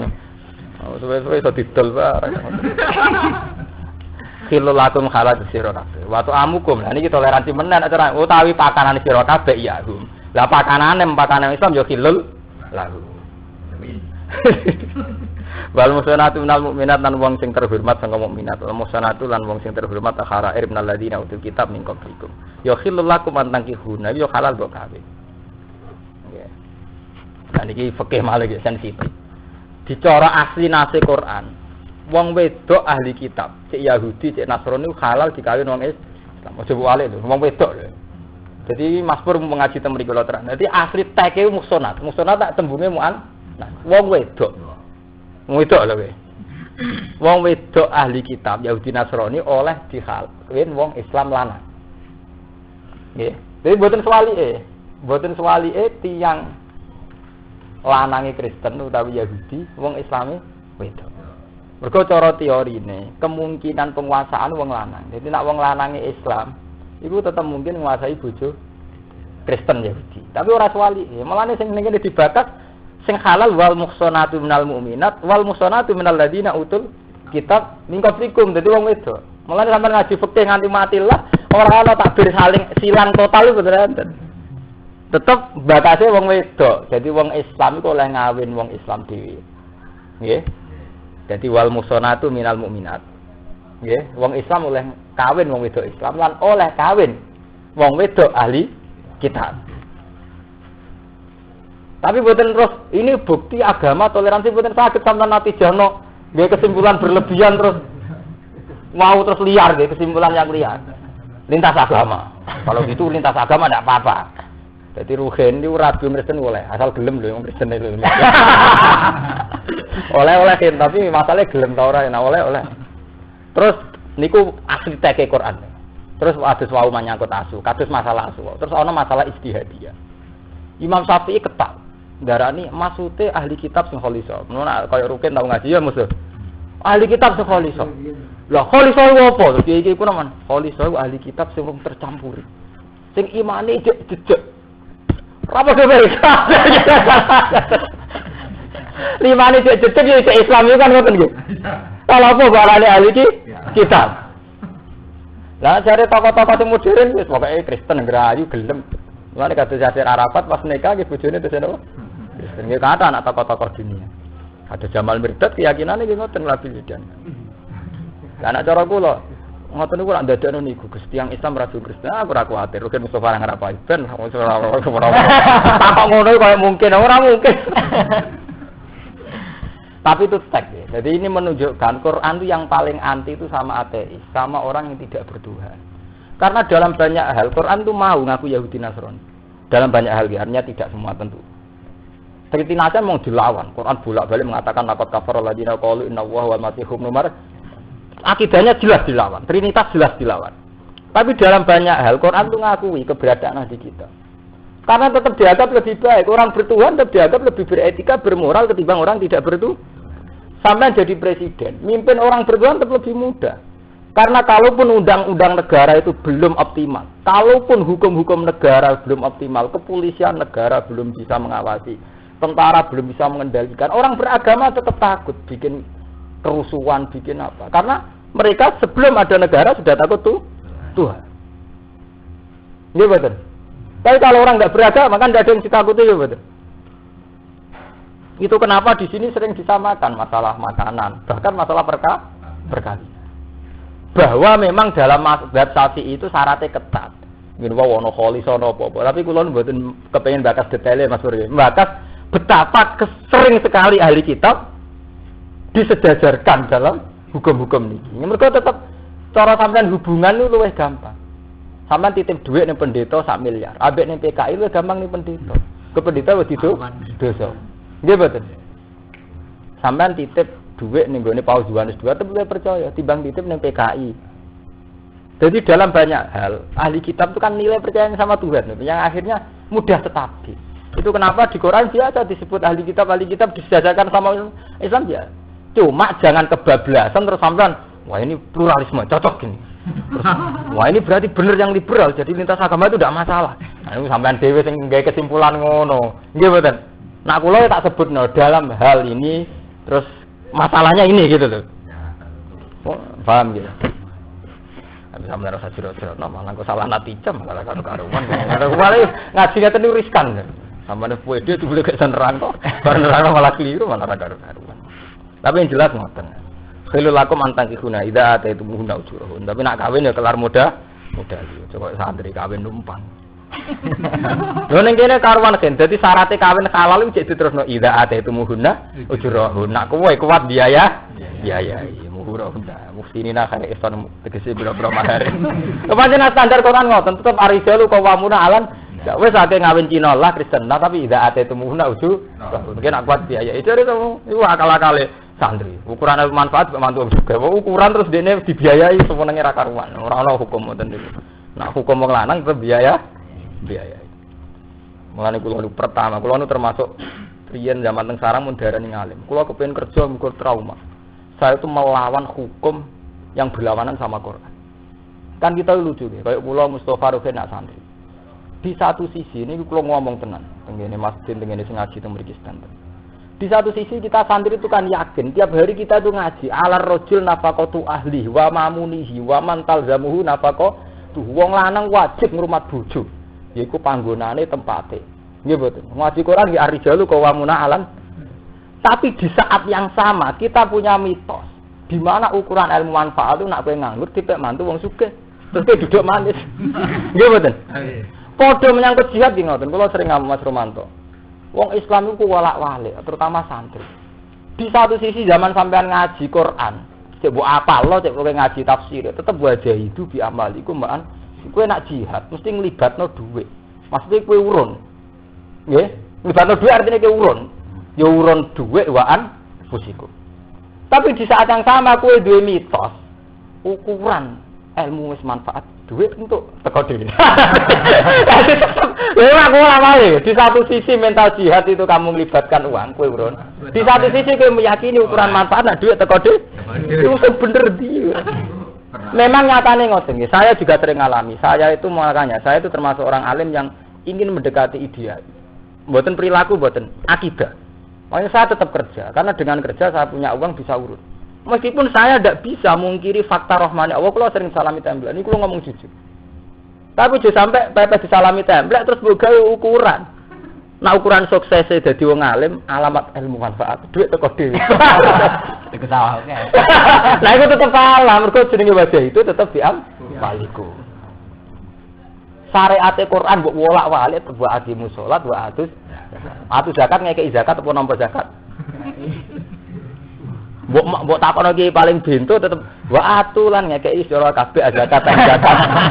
Suwe-suwe iso didol bareng. Khilul lakum khalat sira kabeh. Wa amukum. Lah niki toleransi menen acara utawi pakanane sira kabeh ya. Lah pakanane Islam ya khilul lahu. Wal musanatu minal mukminat lan wong sing terhormat sangka mukminat. Wal musanatu lan wong sing terhormat akharair minal ladina utul kitab min qablikum. Ya khilul lakum an tankihuna ya halal kok kabeh. Nggih. Lah niki fikih malih sensitif. Dicara asli nase Quran, wong wedok ahli kitab, cek Yahudi, cek Nasrani halal dikawin wong Islam. Aja wale lho, wong wedok lho. Jadi Mas Pur mengaji teng mriki lho terang. Dadi asli teke muksonat. Muksonat tak tembunge muan. Nah, wong wedok. Wong wedok lho kowe. Wong wedok ahli kitab Yahudi Nasrani oleh dikawin wong Islam lanang. Nggih. Jadi mboten swalike tiyang lanange Kristen utawi Yahudi, wong Islame wedok. Mergo cara teorine, kemungkinan penguasaan wong lanang. Jadi nek wong lanange Islam, iku tetep mungkin menguasai bojo Kristen Yahudi. Tapi ora swali. Mulane sing ngene dibakas sing halal wal muhsanatu minal mu'minat wal muhsanatu minal ladina utul kitab min qablikum. Dadi wong wedok. Mulane sampeyan ngaji fikih nganti mati lah, ora ana takbir saling silang total iku bener. Tetep batase wong wedok. Jadi wong Islam iku oleh ngawin wong Islam dhewe. Nggih. Jadi wal musonatu minal mukminat. Nggih, wong Islam oleh kawin wong wedok Islam lan oleh kawin wong wedok ahli kitab. Tapi boten terus ini bukti agama toleransi boten saged sampeyan natijahno nggih kesimpulan berlebihan terus mau terus liar nggih kesimpulan yang liar. Lintas agama. Kalau gitu lintas agama ndak apa-apa. Jadi ruhen itu rabi Kristen oleh, asal gelem lho wong Kristen itu. Oleh kan, tapi masalahnya gelem ta ora, oleh. Terus niku asli teke Quran. Terus adus wau menyangkut asu, kados masalah asu. Terus ana masalah ijtihadiyah. Imam Syafi'i ketak darani maksude ahli kitab sing khalisa. Menawa kaya ruken tau ngaji ya musuh. Ahli kitab sing khalisa. Lah khalisa opo? Iki iku naman. Khalisa ahli kitab sing tercampuri. Sing imane jejeg. Apa sebab? Limane cek ya cek Islam itu kan ngoten nggih. Kalau apa barane ahli kitab. Lah jare tokoh-tokoh sing modern wis pokoke Kristen ngrayu gelem. Mulane kados Yasir Arafat pas nikah nggih bojone terus napa? Kristen nggih kata anak tokoh-tokoh dunia. Ada Jamal Mirdad keyakinane nggih ngoten labil dan. Lah anak cara kula ngoten niku ora ndadekno niku Gus tiyang Islam ra Kristen. Aku ora kuwatir, kan Mustofa nang apa ben ora. Tak ngono kaya mungkin ora mungkin. Tapi itu teks ya. Jadi ini menunjukkan Quran itu yang paling anti itu sama ateis, sama orang yang tidak bertuhan. Karena dalam banyak hal Quran itu mau ngaku Yahudi Nasrani. Dalam banyak hal ya, artinya tidak semua tentu. Seperti Nabi mau dilawan. Quran bolak-balik mengatakan laqad kafara alladziina qalu innallaha wal masiihun ibnu Maryam. Akidahnya jelas dilawan, Trinitas jelas dilawan. Tapi dalam banyak hal Quran itu ngakui keberadaan Nabi kita. Karena tetap dianggap lebih baik. Orang bertuhan tetap dianggap lebih beretika, bermoral ketimbang orang tidak bertuhan. Sampai jadi presiden, mimpin orang bertuhan tetap lebih mudah. Karena kalaupun undang-undang negara itu belum optimal, kalaupun hukum-hukum negara belum optimal, kepolisian negara belum bisa mengawasi, tentara belum bisa mengendalikan, orang beragama tetap takut bikin kerusuhan, bikin apa. Karena mereka sebelum ada negara sudah takut Tuhan. Iya betul. Tapi kalau orang nggak beragama kan tidak ada yang ditakuti, ya betul. Itu kenapa di sini sering disamakan masalah makanan, bahkan masalah berkali. Bahwa memang dalam mazhab Syafi'i itu syaratnya ketat. Ngene wae ono kholi sono apa-apa. Tapi kula mboten kepengin bakas detailnya Mas Bro. Bakas betapa sering sekali ahli kitab disejajarkan dalam hukum-hukum niki. Mereka tetap cara sampean hubungan itu luwih gampang. Sampean titip duit ning pendeta 1 miliar. Ambek ning PKI luwih gampang ning pendeta. Ke pendeta wis dosa. Nggih mboten. Sampean titip duit ning gone Paus Yohanes II tetep percaya timbang titip ning PKI. Jadi dalam banyak hal ahli kitab itu kan nilai percayanya sama Tuhan yang akhirnya mudah stabil. Itu kenapa di Quran biasa disebut ahli kitab disejajarkan sama Islam ya. Cuma jangan kebablasan terus sampean wah ini pluralisme cocok gini. Terus, wah ini berarti benar yang liberal jadi lintas agama itu tidak masalah. Nah, ini sampean dhewe sing gawe kesimpulan ngono. Nggih mboten. Nah kula tak sebutno dalam hal ini terus masalahnya ini gitu loh. Oh, paham gitu. Tapi sampe rasa jero-jero malah kok salah natijam malah karo-karuan. Kemarin ngaji ngeten niku riskan. Sampeyan puede itu boleh gak nerang kok. Bar nerang malah keliru malah karo-karuan. Tapi yang jelas ngoten. Khilul lakum antang ikuna idza ataitu muhunna ujurahun. Tapi nak kawin ya kelar muda. Coba santri kawin numpang. Lho ning kene karuan kan. Dadi syaratnya kawin halal iki diterusno idza ataitu muhunna ujurahun. Nak kowe kuat biaya. Biaya muhurahun. Mustinina kare ihsan tegese biro-biro mahar. Kepancen standar Quran ngoten tetep arijalu qawamuna alan. Ya wis akeh ngawin Cina lah Kristen lah tapi idza ataitu muhunna ujurahun. Mungkin nak kuat biaya. Itu iku akal-akale santri. Ukuran manfaat mantu juga. Ukuran terus dene dibiayai semenenge ra karuan. Ora ana hukum ngoten niku. Nah hukum wong lanang tetep biaya. Mulane kula pertama, kula termasuk riyen zaman teng sarang mun darani ngalim. Kula kepengin kerja mugo trauma. Saya itu melawan hukum yang berlawanan sama Quran. Kan kita lucu ya, kayak kula Mustofa Ruhin nak santri. Di satu sisi ini kula ngomong tenan, tengene masjid tengene sing ngaji teng mriki sedanten. Di satu sisi kita santri itu kan yakin tiap hari kita itu ngaji alar rajul nafaqatu ahli wa mamunihi wa man talzamuhu nafaqatu. Wong lanang wajib ngrumat bojo. Yaiku panggonane tempate. Nggih mboten. Ngaji Quran nggih arijalu qawamuna alan. Tapi di saat yang sama kita punya mitos di mana ukuran ilmu manfaat itu nak kowe nganggur dipek mantu wong sugih. Terus kowe duduk manis. Nggih mboten. Padha menyangkut jihad nggih ngoten. Kula sering ngomong Mas Romanto. Wong Islam iku walak-walik, terutama santri. Di satu sisi zaman sampean ngaji Quran, cek mbok apal lo cek kowe ngaji tafsir, tetep wajah hidup bi amaliku mbaan. Kowe nak jihad mesti nglibatno dhuwit. Maksudnya kowe urun. Nggih, nglibatno dhuwit artinya kowe urun. Ya urun dhuwit waan fusiku. Tapi di saat yang sama kowe duwe mitos ukuran ilmu wis manfaat duit untuk teko dhewe. Lha aku ora wae. Di satu sisi mental jihad itu kamu melibatkan uang, kowe urun. Di satu sisi kowe meyakini ukuran manfaat nek duit teko dhewe. Itu bener dia. Memang nyatane ngoten nggih. Saya juga sering ngalami. Saya itu makanya saya itu termasuk orang alim yang ingin mendekati ideal. Mboten perilaku, mboten akidah. Makanya saya tetap kerja karena dengan kerja saya punya uang bisa urut. Meskipun saya tidak bisa mungkiri fakta rahmani Allah, kalau sering salami template, ini kalau ngomong jujur. Tapi jangan sampai pepes disalami template terus gawe ukuran. Nah ukuran suksesnya dadi wong alim, alamat ilmu manfaat, duit teko dhewe. Iku salah oke. Nah itu tetep salah, mergo jenenge wajah itu tetep waliku. Syariat Quran mbok wolak-walik buat agimu salat, wa atus zakat ngekeki zakat apa nampa zakat. Mbok takono iki paling bento tetep wa atulan ngekeki sira kabeh zakat.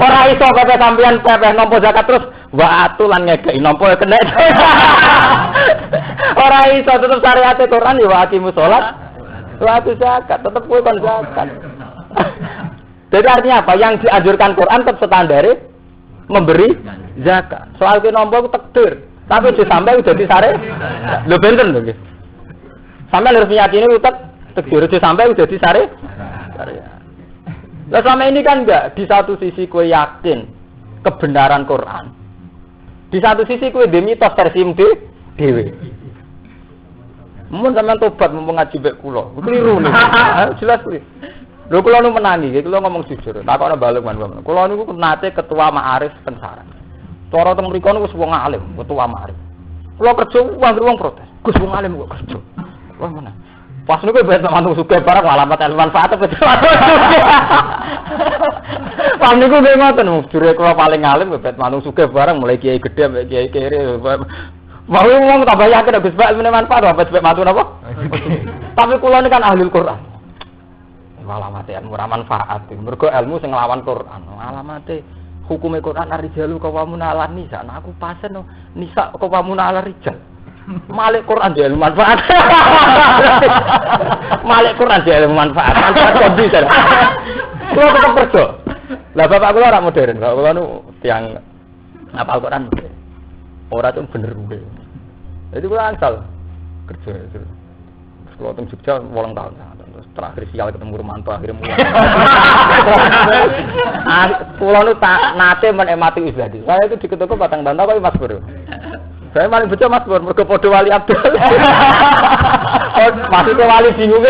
Ora iso kabeh sampean pepeh nampa zakat terus wa atulan ngekeki nampa kena. Ora iso tetep syariat Quran ya wa aqimu sholat wa atu zakat tetep kowe kon zakat. Jadi artinya apa? Yang dianjurkan Quran tetap standare memberi zakat. Soal ki nampa ku takdir, tapi disampai udah disare. Lho benten lho nggih. Sampai harus meyakini utek takdir sampai udah disare. Lah selama ini kan enggak, di satu sisi kowe yakin kebenaran Quran. Di satu sisi kowe dhe mitos versi dhewe. Mun sampean tobat mumpung ngaji mek kula. Keliru nih. Jelas kuwi. Lho kula nu menangi, kula ngomong jujur. Takokno balik man. Kula niku nate ketua Ma'arif teng Sarang. Cara teng mriku niku wong alim, ketua Ma'arif. Kula kerja wong protes. Gus wong alim kok kerja. Wah mana? Pas niku bet mantu sugih barang alamat ilmu manfaat apa Pam niku nggih ngoten, jure kula paling alim bet mantu sugih barang mulai kiai gedhe mek kiai kere. Mau ngomong tambah yakin Gus Pak ilmu manfaat apa sebab mantu napa? Tapi kula ini kan ahli Quran. Alamat ilmu ora manfaat. Mergo ilmu sing nglawan Quran. Alamate hukume Quran ar-rijalu qawwamuna 'alan nisa. Nah aku pasen nisa qawwamuna 'ala rijal. Malik Quran dia ilmu manfaat. Malik Quran dia ilmu manfaat. Manfaat komputer. Kulo tetep kerja. Lah bapak kula ora modern. Bapak kula nu tiyang hafal Quran. Ora tuh bener kuwi. Jadi kula angsal kerja itu. Kulo teng Jogja 8 tahun. Terus terakhir sial ketemu Romanto akhirnya mulai. Kulo nu nate menikmati ibadah. Saya itu diketuku batang bantah kok Mas Bro. Saya paling betul Mas Bro, mergo padha wali Abdul. Oh, maksudnya wali bingung.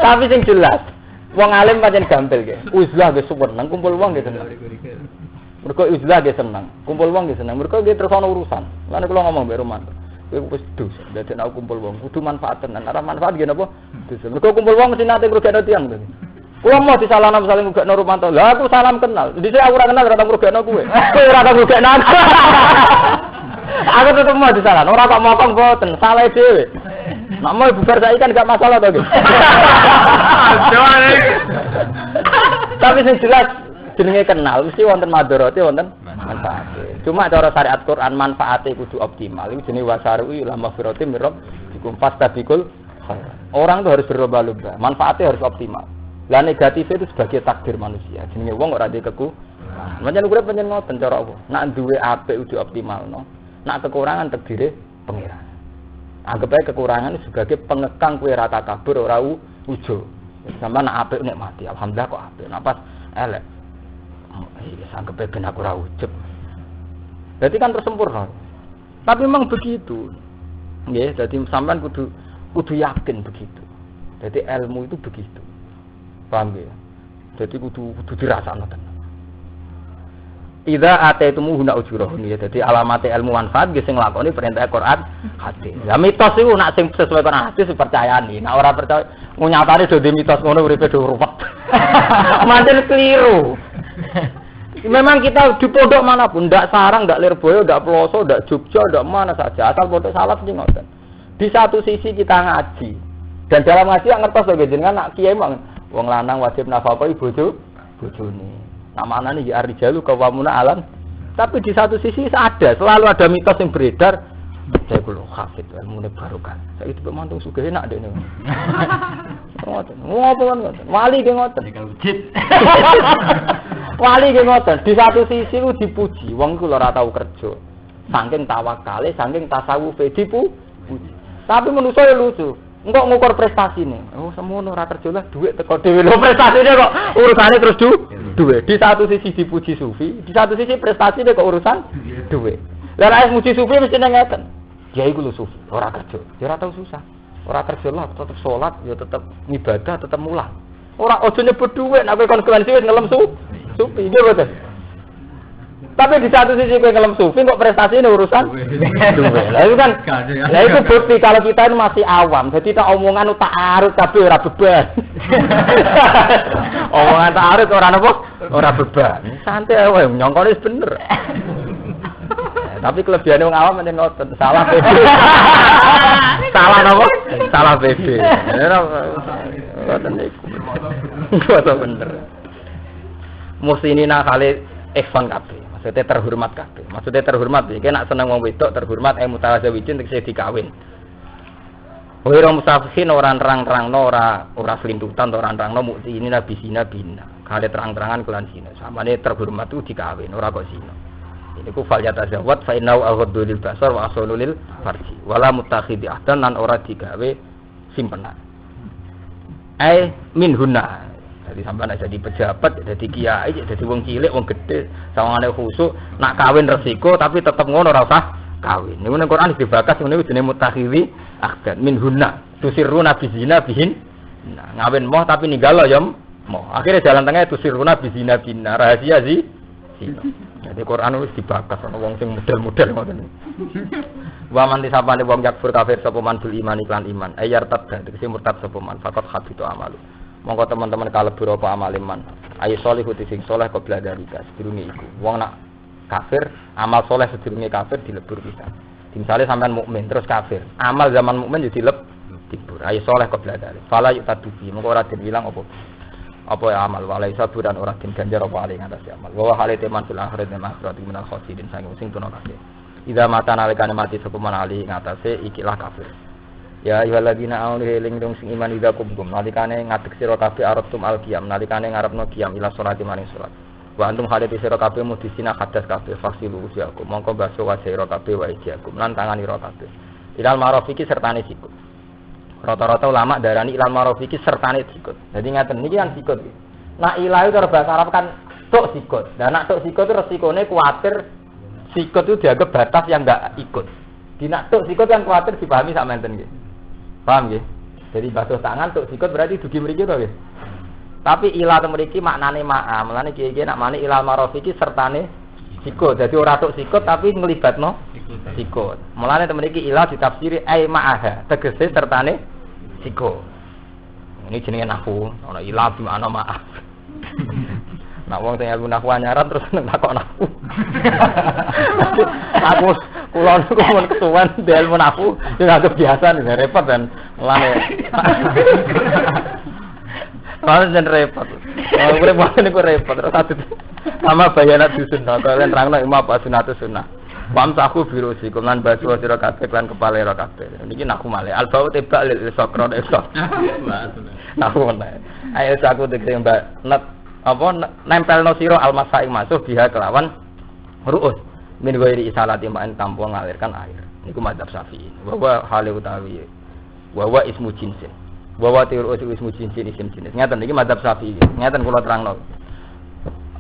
Tapi sing jelas, wong alim pancen gampil nggih. Uzlah nggih seneng, kumpul wong nggih seneng. Mergo uzlah nggih seneng, kumpul wong nggih seneng. Mergo nggih terus ana urusan. Lan kula ngomong mbek Roman. Kowe wis dus, dadi nek kumpul wong kudu manfaat tenan. Ora manfaat nggih napa? Dus. Mergo kumpul wong mesti nate ngrugekno tiyang to. Kulo mau disalahno misalnya ngrugekno Romanto. Lah aku salam kenal. Dhisik aku ora kenal ora tau ngrugekno kowe. Kowe ora tau ngrugekno aku. Aku tetep mau disalahno. Ora kok mokong boten, salah dhewe. Nek mau bubar saiki kan gak masalah to, Guys. Tapi sing jelas jenenge kenal mesti wonten madharate wonten manfaate. Cuma cara syariat Quran manfaate kudu optimal. Iku jenenge wasaru ila maghfirati mir rabbikum fastabiqul khairat. Orang itu harus berlomba-lomba, manfaatnya harus optimal. Lah negatifnya itu sebagai takdir manusia. Jenenge wong ora ndek keku. Pancen urip pancen ngoten cara apa? Nak duwe apik kudu optimalno. Nak kekurangan takdire pengiran. Anggap ae kekurangan itu sebagai pengekang kowe ra takabur ora ujo. Sampe nak apik nikmati. Alhamdulillah kok apik. Nak pas elek. Iya, anggap ae ben aku ora ujub. Berarti kan tersempurna. Tapi memang begitu. Nggih, dadi sampean kudu yakin begitu. Jadi ilmu itu begitu. Paham ya? Jadi kudu dirasakno tenan. Idza ataitumhu huna ujurahun ya. Jadi alamat ilmu manfaat ge sing nglakoni perintah Quran hadis. Lah mitos iku nak sing sesuai Quran hadis dipercayani. Nek ora percaya nyatane do mitos ngono uripe do ruwet. Manten keliru. Memang kita di pondok manapun, ndak Sarang, ndak Lirboyo, ndak Ploso, ndak Jogja, ndak mana saja, asal pondok salaf sing ngoten. Di satu sisi kita ngaji. Dan dalam ngaji yang ngertos lho jenengan nak kiai mah wong lanang wajib nafkah bojone. Namanya ya ar-rijalu qawwamuna 'alan. Tapi di satu sisi selalu ada mitos yang beredar. Saya kulo hafid ilmune barokah. Saiki tipe mantung sugih enak dekne. Ngoten. Ngopo ngoten. Wali ge ngoten. Wali ge ngoten. Di satu sisi ku dipuji, wong iku ora tau kerja. Saking tawakale, saking tasawufe dipuji. Tapi manusa ya lucu. Engkok ngukur prestasine. Oh, semono ora kerja lah dhuwit teko dhewe. Lho prestasine kok urusane terus dhuwit. Di satu sisi dipuji sufi, di satu sisi prestasine kok urusan dhuwit. Lah nek muji sufi mesti ngeten. Ya iku lho sufi, ora kerja. Ya ora tau susah. Ora kerja lah tetep salat, ya tetep ibadah, tetep mulang. Ora aja nyebut dhuwit nek konsekuensi wis ngelem sufi. Nggih mboten. Tapi di satu sisi kowe ngelem sufi kok prestasi ini urusan duwe. Lah itu kan. Lah itu bukti kalau kita ini masih awam. Jadi tak omongan tak arut tapi ora beban. Omongan tak arut ora napa? Ora beban. Santai wae nyongkone wis bener. Tapi kelebihane wong awam meneh ngoten, salah PB. Salah napa? Salah PB. Ngoten niku. Ngoten bener. Musinina kali ihsan kabeh. Maksudnya terhormat kabeh. Maksudnya terhormat iki nek seneng wong wedok terhormat mutazawijin tegese dikawin. Ora musafihin ora nerang-nerangno ora selintutan ora nerangno mukti nabi sina bina. Kale terang-terangan kelan sina. Samane terhormat itu dikawin ora kok sina. Ini ku fal yatazawwat fa innahu aghaddu lil basar wa ahsanu lil farji. Wala mutakhidhi ahdan lan ora digawe simpenan. Minhunna. Jadi sampean nek jadi pejabat, jadi kiai, jadi wong cilik, wong gedhe, sawangane khusuk, nak kawin resiko tapi tetep ngono ora usah kawin. Niku nang Quran dibakas ngene jenenge mutakhidhi ahdan minhunna. Tusirruna bizina bihin. Nah, ngawin moh tapi ninggalo ya moh. Akhirnya jalan tengah tusirruna bizina binna. Rahasia sih. Jadi Quran wis dibakas ana wong sing model-model ngoten. Wa man disapane wong yakfur kafir sapa man bil iman iklan iman. Ayar tabda tegese murtad sapa man faqat habitu amalu. Monggo teman-teman kalebur apa amal iman. Ayo solihu sing saleh qabla dalika sedurunge iku. Wong nak kafir, amal saleh sedurunge kafir dilebur pisan. Misale sampean mukmin terus kafir, amal zaman mukmin yo dilebur. Ayo saleh qabla dalika. Fala yutadubi monggo ora dibilang apa ya amal walai saburan ora den ganjar apa ali ngatas amal wa halite man fil akhirat makrat minal khasidin sing tuna kabeh ida mata nalikane mati sapa man ali ngatasé ikilah kafir ya ayyuhalladzina amanu eling dong sing iman ida kubum nalikane ngadeg sira kabeh arabtum alqiyam nalikane ngarepno qiyam ila sholati maring salat wa antum halite sira kabeh mudisina hadas kabeh fasilu usiaku mongko baso wa sira kabeh wa ijakum lan tangan ira kabeh ilal marafiki sertane sikut. Rata-rata ulama darani ilal ma'ruf iki sertane sikut. Jadi ngaten niki kan sikut. Nah ilah itu cara bahasa Arab kan tok sikut. Lah nek tok sikut itu resikone kuwatir sikut itu dianggap batas yang enggak ikut. Di nek tok sikut kan kuwatir dipahami sak menten nggih. Paham nggih? Jadi basuh tangan tok sikut berarti dugi mriki to nggih. Tapi ilah te mriki maknane ma'a. Mulane kiye-kiye nek mani ilal ma'ruf iki sertane sikut. Jadi ora tok sikut tapi nglibatno sikut. Mulane te mriki ilah ditafsiri ai ma'aha. Tegese sertane sikut. Ini jenenge nahwu, ana ilah bi ana maaf. Nak wong sing ilmu nahwu anyaran terus nakok nahwu. Aku kula niku mun ketuan ilmu nahwu yo anggap biasa nih repot dan mulane. Malah jen repot. Ora boleh niku repot terus satu sama bayanat dusun kalian terangno imam apa sunnatus sunnah. Wamsahu birusikum lan basu sira kabeh lan kepale ra kabeh. Niki naku male. Albau tebak lil sokron esok. Naku male. Ayo aku tegese mbak net apa nempelno sira almasa ing masuh biha kelawan ru'us. Min ghairi isalati ma'an tanpa ngalirkan air. Niku madzhab Syafi'i. Wa hale utawi wa ismu jinsin. Wa tiru ismu jinsin isim jenis. Ngaten niki madzhab Syafi'i. Ngaten kula terangno.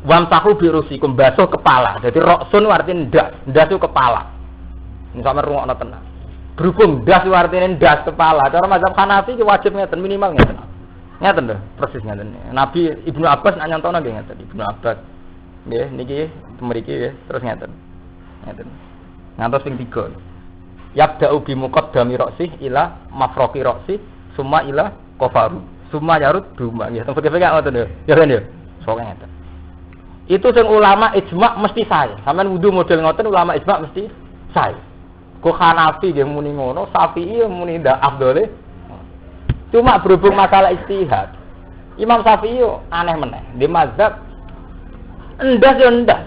Wamsahu birusikum basuh kepala. Jadi roksun artinya ndas itu kepala. Ini sama rungokno tenan. Berhubung ndas itu artinya ndas kepala. Cara mazhab Hanafi wajib ngeten minimal ngeten. Ngeten lho, persis ngeten. Nabi Ibnu Abbas nak nyontono nggih ngeten. Ibnu Abbas. Nggih niki mriki nggih terus ngeten. Ngeten. Ngantos ping 3. Yabda'u bi muqaddami ra'si ila mafraqi ra'si summa ila qafaru. Summa yarud duma nggih. Tempat kene ngoten lho. Ya kan ya. Sok ngeten. Itu sing ulama ijma mesti sae. Sampeyan wudu model ngoten ulama ijma mesti sae. Kok Hanafi nggih muni ngono, Syafi'i muni ndak afdole. Cuma berhubung masalah istihad. Imam Syafi'i aneh meneh. Di mazhab endas yo endas.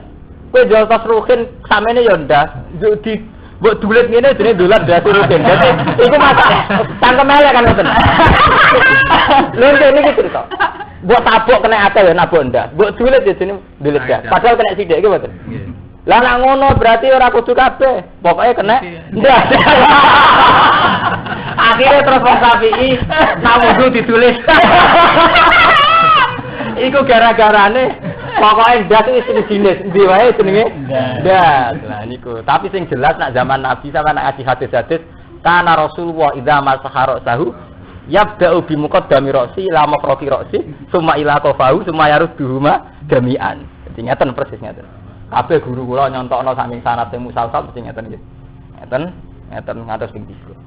Kowe jual tas ruhin samene yo endas. Di mbok dulet ngene jenenge dolan das ruhin. Dadi iku masalah cangkem elek kan ngoten. Lho niki cerita. Buat tabuk kena atel ya nabuk ndak. Buat dulit ya sini dulit ya. Padahal kena sidik iki mboten. Lah nek ngono berarti ora kudu kabeh. Pokoke kena ndak. Akhirnya terus Wong Syafi'i nawudu ditulis. Iku gara-garane pokoke ndak iki jenis ndi wae jenenge ndak. Lah niku. Tapi sing jelas nak zaman Nabi sampe nak ngaji hadis-hadis kana Rasulullah idza masahara sahu yabda'u bi muqaddami ra'si ila mafraqi ra'si summa ila qafahu summa yarudduhuma jami'an. Dadi ngeten persis ngeten. Kabeh guru kula nyontokno saking sanate musalsal mesti ngeten nggih. Ngeten ngantos ping 3.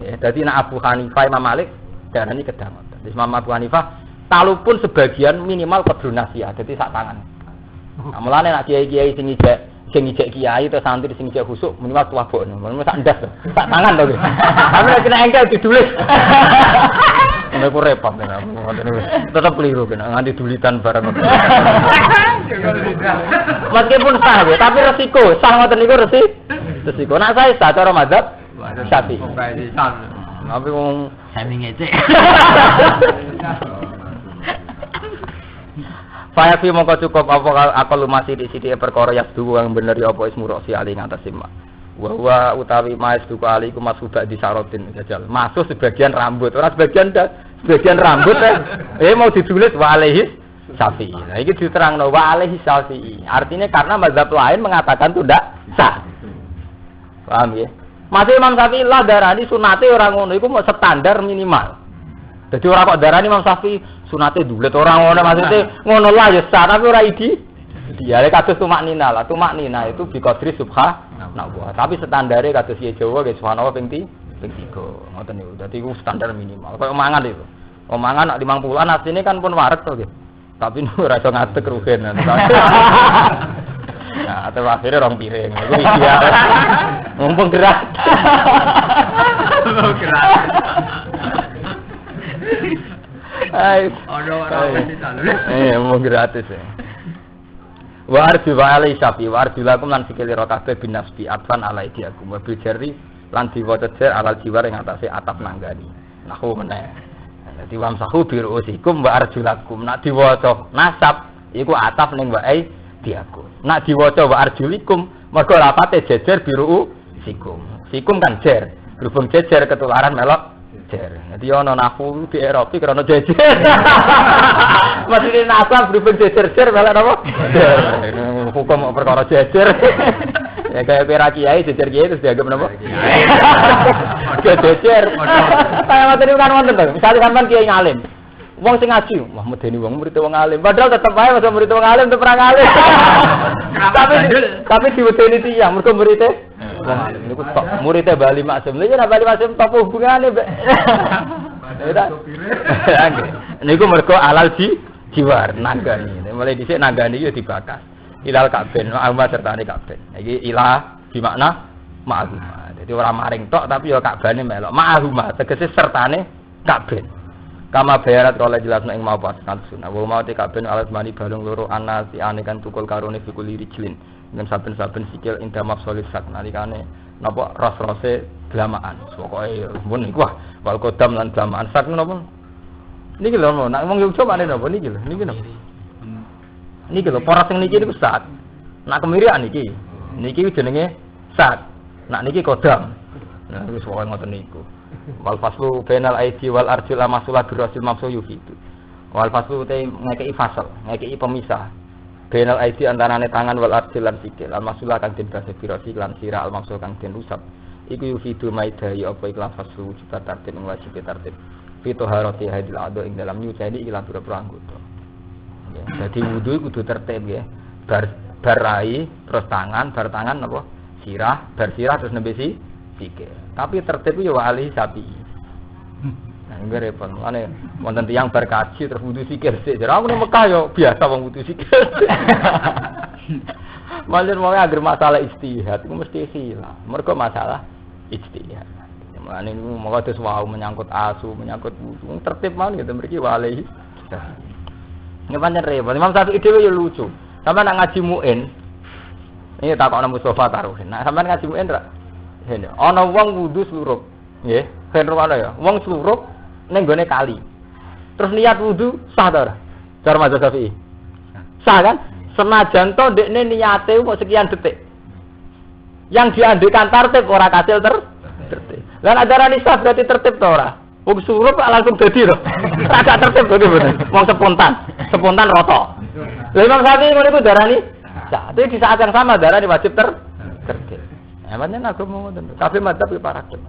Ya, dadi nek Abu Hanifah Imam Malik darani kedang. Dadi Imam Abu Hanifah talupun sebagian minimal kudu nasihat, dadi sak tangan. Nah, mulane nek kiai-kiai sing ijek kiai atau santri sing ijek khusuk minimal tuwabokno. Minimal sak ndas to. Sak tangan to. Tapi nek kena engkel ditulis. Nek ku repot nek ngoten niku. Tetep keliru kena nganti dulitan barang. Meskipun sah ya, tapi resiko. Sah ngoten niku resiko. Nek saya sah cara mazhab Syafi'i. Tapi wong sami ngecek. Saya fi mongko cukup apa aku masih di sini perkara yasdu yang bener ya apa ismu roksi ali ngatas simak. Wa utawi mas duku ali ku masubak di sarotin jajal. Masuk sebagian rambut, ora sebagian rambut mau ditulis wa alaihi Syafi'i. Nah iki diterangno wa alaihi Syafi'i. Artinya karena mazhab lain mengatakan itu ndak sah. Paham ya? Masih Imam Syafi'i lah darani sunate ora ngono iku mau standar minimal. Jadi ora kok darani Imam Syafi'i sunate dulet ora ngono maksudnya ngono lah ya sah tapi ora dia kados tumak nina lah. Tumak nina itu bi qadri subhanallah. Tapi standare kados ye Jawa ge subhanallah ping 3 ngoten niku. Dadi iku standar minimal. Kayak omangan itu. Omangan nak 50-an asline kan pun waret to nggih. Tapi ora iso ngadeg rugen. Nah, atau akhirnya rong piring. Iku ideal. Mumpung gerak. Ay, mau gratis ya. Wa arju wa alai syafi wa arju lakum lan sikile kabeh binasbi atfan alai diakum wa bijari lan diwaca jar alal jiwar ing atase atap nanggani. Nahu meneh. Dadi wamsahu birusikum wa arju lakum nak diwaca nasab iku atap ning wae diakum. Nak diwaca wa arjulikum mergo lafate jejer birusikum. Sikum kan jer. Berhubung jejer ketularan melok jer. Jadi ana nafu di Eropa karena jejer. Maksudnya nasab berhubung jejer melok apa? Hukum perkara jejer. Ya kayak pira kiai jejer kiai terus dianggap napa? Jejer. Saya materi kan wonten to. Misale sampean kiai ngalim. Wong sing ngaji, wah medeni wong murid wong alim. Padahal tetep wae masa murid wong alim tetep ora ngalim. Tapi diwedeni tiyang mergo murid wong alim niku tok murid Bali Maksum. Lha yen Bali Maksum top hubungane mbek. Niku mergo alal jiwar nanggani. Mulai dhisik nanggani iki dibakas. Ilal kabin, ma'ahuma sertane kabin. Iki ilah di makna ma'ahuma. Jadi ora maring tok tapi ya kabane melok. Ma'ahuma tegese sertane kabin. Kama bayarat kalau jelasno ing mau pas sunah. Wa mau te kabin alas mani balung loro anasi ane kan tukul karone fikul rijlin. Dengan saben-saben sikil indah mafsolis sak nalikane napa ros-rose blamaan. Pokoke mun iku wah wal kodam lan blamaan sak napa. Niki lho nek wong Yogyakarta mane napa niki lho. Niki lho poros sing niki niku sak. Nak kemirian niki. Niki jenenge sak. Nak niki kodam. Nah wis pokoke ngoten niku. Wal faslu bainal aidi wal arjul amasulah birasil mamsu yufidu. Wal faslu te ngekeki fasal, ngekeki pemisah. Bainal aidi antarane tangan wal arjul lan sikil. Amasulah kang den basa birasil lan sira al mamsu kang den usap. Iku yufidu maidai apa iku faslu wujud tartib ing wajib tartib. Fi taharati hadil ado ing dalam nyuceni ilang pira-pira anggota. Ya, dadi wudu kudu tertib nggih. Bar rai terus tangan, bar tangan napa? Sirah, bar sirah terus nembe sikil. Tapi tertib yo wali sapi. Nah, nggih repot. Mane wonten tiyang bar kaji terus wudu sikil sik. Jare aku ning Mekah yo biasa wong wudu sikil. Malah mau agar masalah istihad itu mesti hilang. Mergo masalah istihad. Mane niku monggo terus wau menyangkut asu, menyangkut wudu. Tertib mawon gitu mriki wali. Nggih pancen repot. Imam Syafi'i dhewe yo lucu. Sampeyan nak ngaji muin. Ini takokno Mustofa Taruhin. Nah, sampeyan ngaji muin ra? Hene, ana wong wudu slurup, nggih. Ben rokono ya. Wong slurup ning gone kali. Terus niat wudu sah ta ora? Cara mazhab Syafi'i. Sah kan? Senajan to ndekne niate kok sekian detik. Yang diandekan tertib ora kasil tertib. Lan ajaran sah berarti tertib to ora? Wong slurup langsung dadi to. Agak tertib to bener. Wong spontan roto. Lha Imam Syafi'i ngono iku darani sah. Tapi di saat yang sama darani wajib tertib. Emangnya agama ngoten. Kabeh madzhab iki paraket.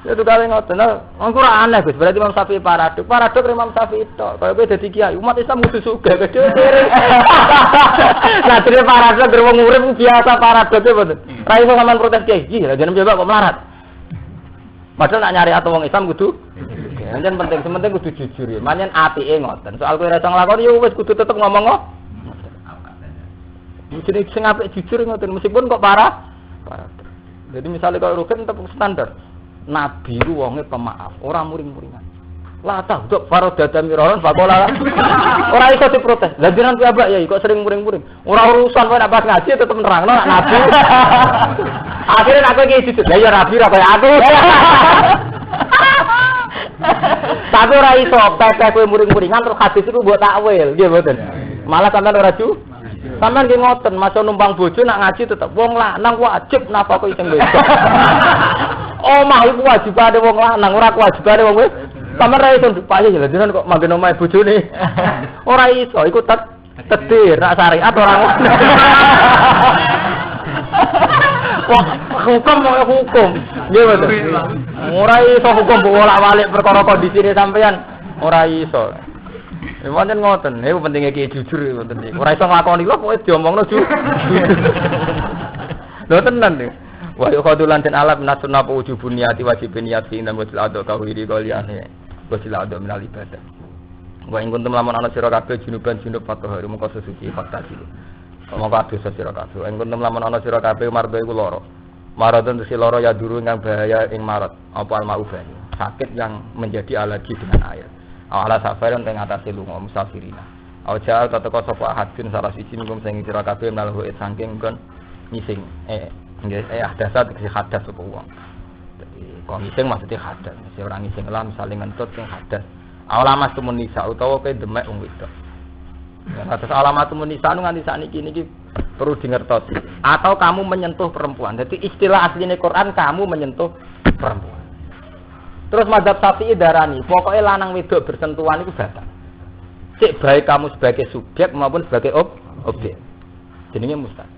Ya tuh kali ngoten. Wong ora aneh Gus, berarti Imam Syafi'i paradok. Paradok Imam Syafi'i itu. Kalau kowe dadi kiai, umat Islam kudu sugih kecil. Nah, dene paradok wong urip biasa paradok e mboten. Ra iso sampean protes kiai, iki lha jeneng kok melarat. Padahal nak nyari atau wong Islam kudu pancen penting, sementing kudu jujur ya. Manyen atike ngoten. Soal kowe ora iso nglakoni ya wis kudu tetep ngomong kok. Jadi sing apik jujur ngoten meskipun kok parah. Jadi misalnya kalau rugen tetap standar. Nabi ku wonge pemaaf, ora muring-muringan. Lah tahduk farodada miroron bakola. Ora iso diprotes. Lah jenengan piyambak ya kok sering muring-muring. Ora urusan kowe nek pas ngaji tetep nerangno nek Nabi. Akhirnya aku iki jujur. Lah ya Nabi ra kaya aku. Tapi ora iso pepeh kowe muring-muringan terus hadis iku mbok takwil, nggih mboten. Malah sampean ora sampeyan nggih ngoten, masa numpang bojo nak ngaji tetep wong lanang wajib nafkah sing wedok. Omah iku wajibane wong lanang, ora kewajibane wong wedok. Sampeyan ra iso dipayu lha jenengan kok manggen omahe bojone. Ora iso, iku tedir nak syariat ora ngono. Wah, hukum mau hukum. Nggih mboten. Ora iso hukum bolak-balik perkara kondisine sampeyan. Ora iso. Pancen ngoten, niku pentinge ki jujur ngoten niku. Ora iso nglakoni lho pokoke diomongno jujur. Lho tenan niku. Wa yuqadulan den alab nasunna pa ujubun niati wajibin niat fi inna mujil ado kawiri qaliane. Mujil ado minal ibadah. Wa ing kuntum lamun ana sira kabeh junuban junub fatahari mengko suci fakta sira. Monggo dosa sira kabeh. Ing kuntum lamun ana sira kabeh mardo iku lara. Maradun tesi lara ya duru ingkang bahaya ing marad. Apa al-maubani. Sakit yang menjadi alergi dengan air. Ala safaran teng atase lunga musafirina. Aja teko sapa hadin salah siji ngum sing sira kabeh menawa saking kon ngising. Nggih, dasar iki hadas sapa wong. Dadi kon ngising maksudnya hadas. Mesti ora ngising lah misale ngentut sing hadas. Alamat tumun nisa utawa kowe demek wong wedok. Ya atas alamat tumun nisa nganti sakniki niki perlu dingertosi. Atau kamu menyentuh perempuan. Jadi istilah asline Quran kamu menyentuh perempuan. Terus mazhab Syafi'i darani, pokoknya lanang wedok bersentuhan itu batal. Cek baik kamu sebagai subjek maupun sebagai objek. Jadinya mustahil.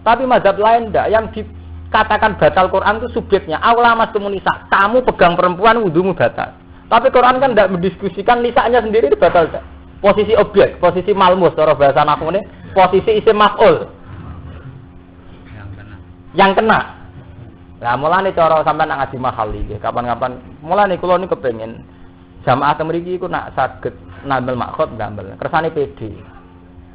Tapi mazhab lain ndak, yang dikatakan batal Quran itu subjeknya. Aula mastumun nisa, kamu pegang perempuan wudumu batal. Tapi Quran kan ndak mendiskusikan nisanya sendiri itu batal ndak. Posisi objek, posisi malmus, cara bahasa nahwune, posisi isim maf'ul. Yang kena. Lah mulane cara sampean nak ngaji mahali nggih kapan-kapan mulane kula niku kepengin jamaah teng mriki iku nak saged nambel makhot nambel kersane PD.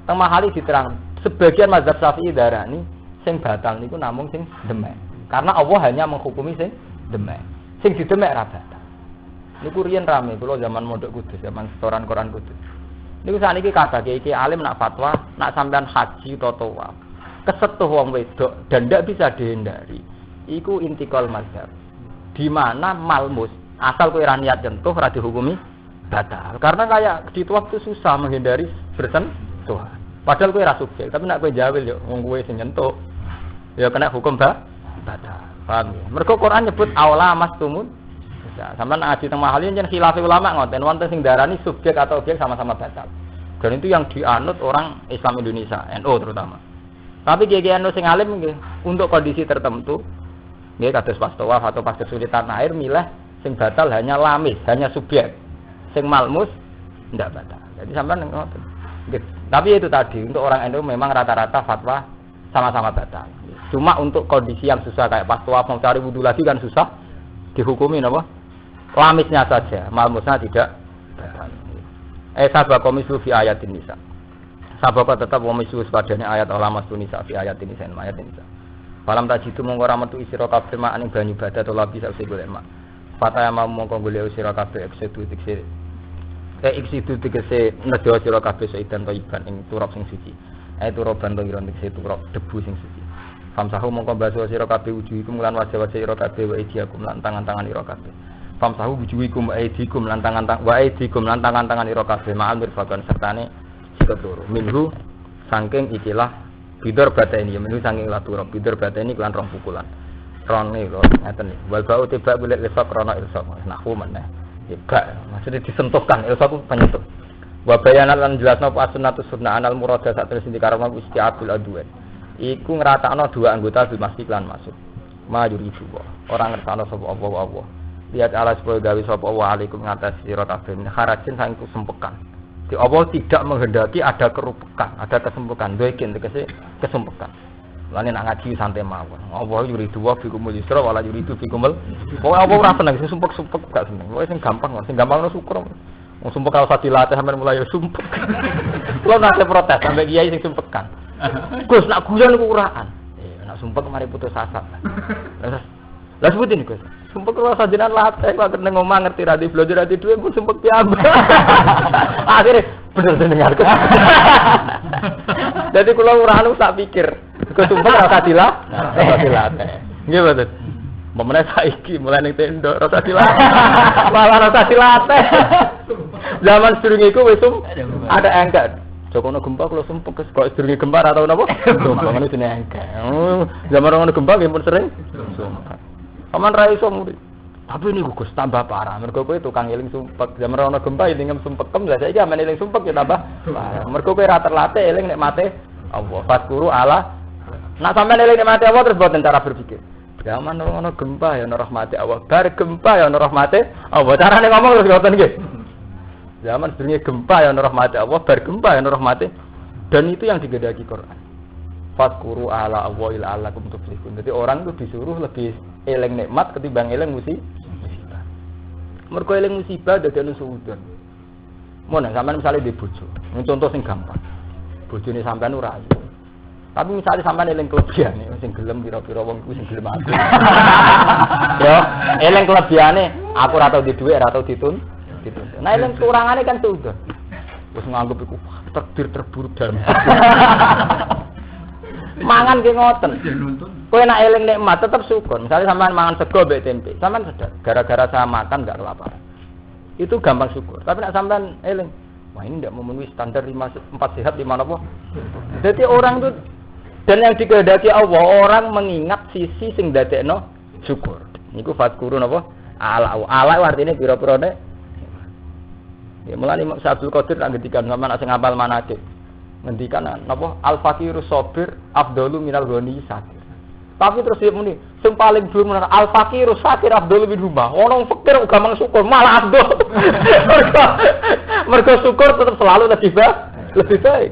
Teng mahali diterang sebagian mazhab Syafi'i darani sing batal niku namung sing demek. Karena Allah hanya menghukumi sing demek. Sing didemek ra batal. Niku riyen rame kula zaman mondok Kudus, zaman setoran Quran Kudus. Niku sakniki kathah iki alim nak fatwa nak sampean haji utawa kesetuh wong wedok dan ndak bisa dihindari. Iku intikal mazhab. Di mana malmus asal kowe ra niat nyentuh ra dihukumi batal. Karena kayak di waktu susah menghindari bersentuhan. Padahal kowe ra subjek, tapi nek kowe jawil yo wong kowe sing nyentuh ya kena hukum batal. Paham ya? Mergo Quran nyebut aula mastumun. Ya, sampeyan ngaji teng mahali yen khilaf ulama ngoten wonten sing darani subjek atau objek sama-sama batal. Dan itu yang dianut orang Islam Indonesia, NU terutama. Tapi kiai-kiai NU sing alim nggih untuk kondisi tertentu nggih kados pas tawaf atau pas kesulitan air milih sing batal hanya lamis, hanya subjek. Sing malmus ndak batal. Jadi sampean ngoten. Tapi itu tadi untuk orang NU memang rata-rata fatwa sama-sama batal. Cuma untuk kondisi yang susah kayak pas tawaf mau cari wudu lagi kan susah dihukumi napa? Lamisnya saja, malmusnya tidak batal. Sabab komisu fi ayatin nisa. Sabab tetap komisu padane ayat ulama sunisa fi ayatin nisa, ayatin nisa. Falam tajitu mongko ora metu sira kabeh mak ning banyu badat utawa bisa sing golek mak. Fataya mau mongko golek sira kabeh eksitu dikse. Eksitu dikse nedha sira kabeh seidan thayyiban ing turab sing suci. Turaban thayyiban dikse turab debu sing suci. Famsahu mongko baso sira kabeh wujuhikum lan wajah-wajah sira kabeh wa idiakum lan tangan-tangan sira kabeh. Famsahu wujuhikum wa idikum lan tangan-tangan sira kabeh ma'al mirfaqan sertane sikap loro. Minhu saking ikilah bidor bateni menu saking laturab bidor bateni kelan rong pukulan rone lho ngeten iki wal bau tibak bulet lefak krana ilsaq nahwu meneh tibak maksudnya disentuhkan ilsaq ku penyentuh wa bayanat lan jelasno apa sunnatus sunnah anal murada sak terus dikarepno isti'abul adwan iku ngratakno dua anggota bil masjid lan masuk majuri juga orang ngertakno sapa Allah lihat ala supaya gawe sapa wa alaikum ngatas sira kabeh kharajin sang kesumpekan. Di Allah tidak menghendaki ada kerupukan, ada kesempekan, doikin tegese kesumpekan. Lane nak ngaji santai mawon. Allah yuridu wa bikumul yusra wala yuridu bikumul. Pokoke apa ora seneng sing sumpek-sumpek gak seneng. Pokoke sing gampang ono syukur. Wong sumpek ora usah dilatih sampean mulai sumpek. Kulo nate protes sampe kiai sing sumpekan. Gus nak guyon kuraan. Nak sumpek mari putus asa. Lah sebutin Gus. Sumpek ora usah jenengan latih kok nang omah ngerti ra di belajar ati duwe pun sumpek piambak. Akhire bener dengar. Jadi kula ora anu tak pikir. Gus sumpek ora usah dilatih. Nggih mboten. Pemene saiki mulai ning tenda ora usah dilatih. Malah ora usah dilatih. Zaman sedurunge iku wis ada engkat. Jokono gempa kula sumpek kok sedurunge gempa ora tau napa? Sumpek ngene jenenge engkat. Zaman ono gempa nggih pun sering sumpek. Paman ra iso murid. Tapi niku Gus tambah parah. Mergo kowe tukang eling sumpek. Zaman ono gempa eling sumpekem lah saiki amen eling sumpek ya tambah parah. Mergo kowe ra terlatih eling nek mate Allah. Fadkuru ala. Nak sampean eling nek mate Allah terus boten cara berpikir. Zaman ono gempa ya ono rahmate Allah. Bar gempa ya ono rahmate Allah. Carane ngomong terus ngoten nggih. Zaman sedurunge gempa ya ono rahmate Allah, bar gempa ya ono rahmate. Dan itu yang digedaki Quran. Fadkuru ala Allahil alakum tuflihun. Jadi orang itu disuruh lebih eling nikmat ketimbang eling musibah. Mergo eling musibah dadi anu suudon. Mun sampean misale di bojo, contoh sing gampang. Bojone sampean ora ayu. Tapi misale sampean eling kelebihane sing gelem pira-pira wong iku sing gelem aku. Yo, eling kelebihane aku ora tau di dhuwit, ora tau ditun. Nah eling kurangane kan suudon. Wis nganggep iku takdir terburuk dalam. Mangan ki ngoten. Kowe nek eling nikmat tetep syukur. Misalnya sampean mangan sego mbek tempe, sampean sadar gara-gara saya makan enggak kelaparan. Itu gampang syukur. Tapi nek sampean eling, wah ini enggak memenuhi standar 4 sehat 5 apa. Jadi orang itu dan yang dikehendaki Allah, orang mengingat sisi sing dadekno syukur. Niku fadkuru napa? Ala artine pira-pira nek. Ya mulane Imam Abdul Qadir tak ngendikan sampean sing ngapal manakib. Ngendikan napa al-faqiru sabir afdalu minal ghani sakir. Tapi terus dia muni sing paling dhuwur menawa al-faqiru sakir afdalu min huma. Ono fakir uga mang syukur malah afdal. Mergo syukur tetap selalu lebih baik.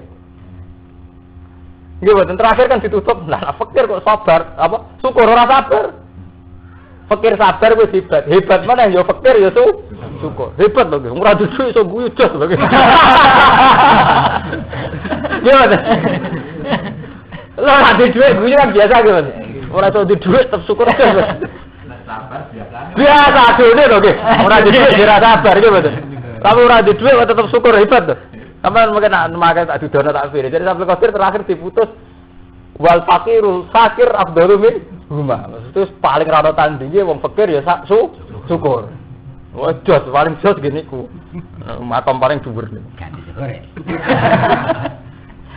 Nggih boten terakhir kan ditutup. Lah fakir kok sabar apa syukur ora sabar. Fakir sabar wis hebat. Hebat mana ya fakir ya syukur. Hebat lho nggih. Ora dudu iso guyu jos lho. Gimana? Lo ada duit, gue kan biasa gitu. Orang tuh di duit tetap syukur aja. Sabar biasa. Biasa duit loh, gitu. Orang di duit tidak sabar gitu. Tapi orang di duit tetap syukur hebat tuh. Sampai mungkin makan tak didono tak pilih. Jadi sampai Qadir terakhir diputus wal fakiru sakir afdalu min huma. Terus paling rano tandinge wong fakir ya syukur. Wah jos paling jos gini ku. Makam paling dhuwur nih. Ganti syukur ya.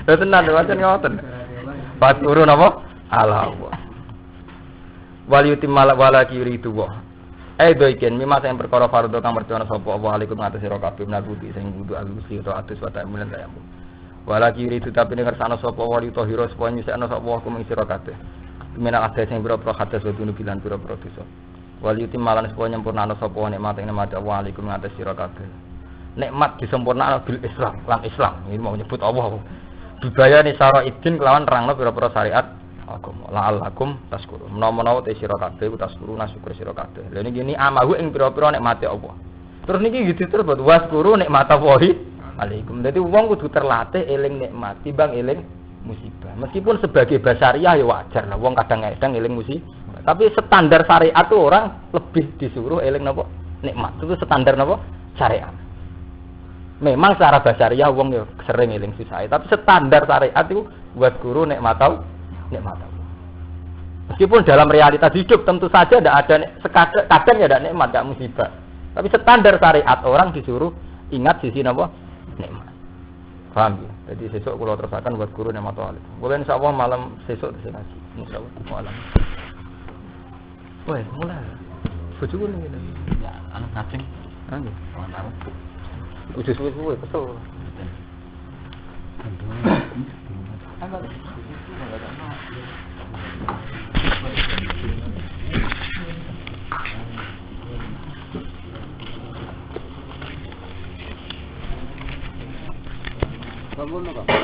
Lha tenan wacan ngoten. Faturun apa? Ala Allah. Wal yutimmal wala yuridu wa. Do iken mimma sing perkara fardhu kang mercana sapa Allah alaikum ngatas sira kabeh nabuti sing kudu alusi utawa atus wa ta'mulan tayamu. Wala yuridu tapi ning kersane sapa wa litahira supaya nyusikna sapa wa kuming sira kabeh. Menak ada sing pira-pira hadas wadune bilan pira-pira dosa. Wal yutimmalan supaya nyempurnakna sapa wa nikmat ing nikmat Allah alaikum ngatas sira kabeh. Nikmat disempurnakna bil Islam, lan Islam. Ini mau nyebut Allah. Dibayani syara idin kelawan rangno pira-pira syariat agama. La'allakum tashkurun. Menawa-menawa te sira kabeh ku tashkurun syukur sira kabeh. Lha niki amahu ing pira-pira nikmate Allah. Terus niki gitu terus buat waskuru nikmatallahi alaikum. Dadi wong kudu terlatih eling nikmat timbang eling musibah. Meskipun sebagai basariah ya wajar lah wong kadang-kadang eling musibah. Tapi standar syariat tuh orang lebih disuruh eling napa nikmat. Itu standar napa syariat. Memang secara basariah wong yo sering eling susah, tapi standar syariat itu buat guru nikmat tahu. Meskipun dalam realitas hidup tentu saja tidak ada kadang ya ada nikmat, tidak musibah. Tapi standar syariat orang disuruh ingat sisi napa nikmat. Paham ya? Jadi sesuk kula terusaken buat guru nikmat tahu. Boleh insyaallah malam sesuk di sini. Insyaallah malam. Wes mulai. Bojoku ngene. Ya, anu ngajeng. Nggih. Mantap. Udah suwe-suwe kesel.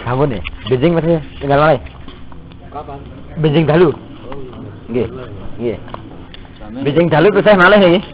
Sampun ya. Benjing masih tinggal mana? Kapan? Benjing dalu. Nggih. Nggih. Benjing dalu pisah malih nggih.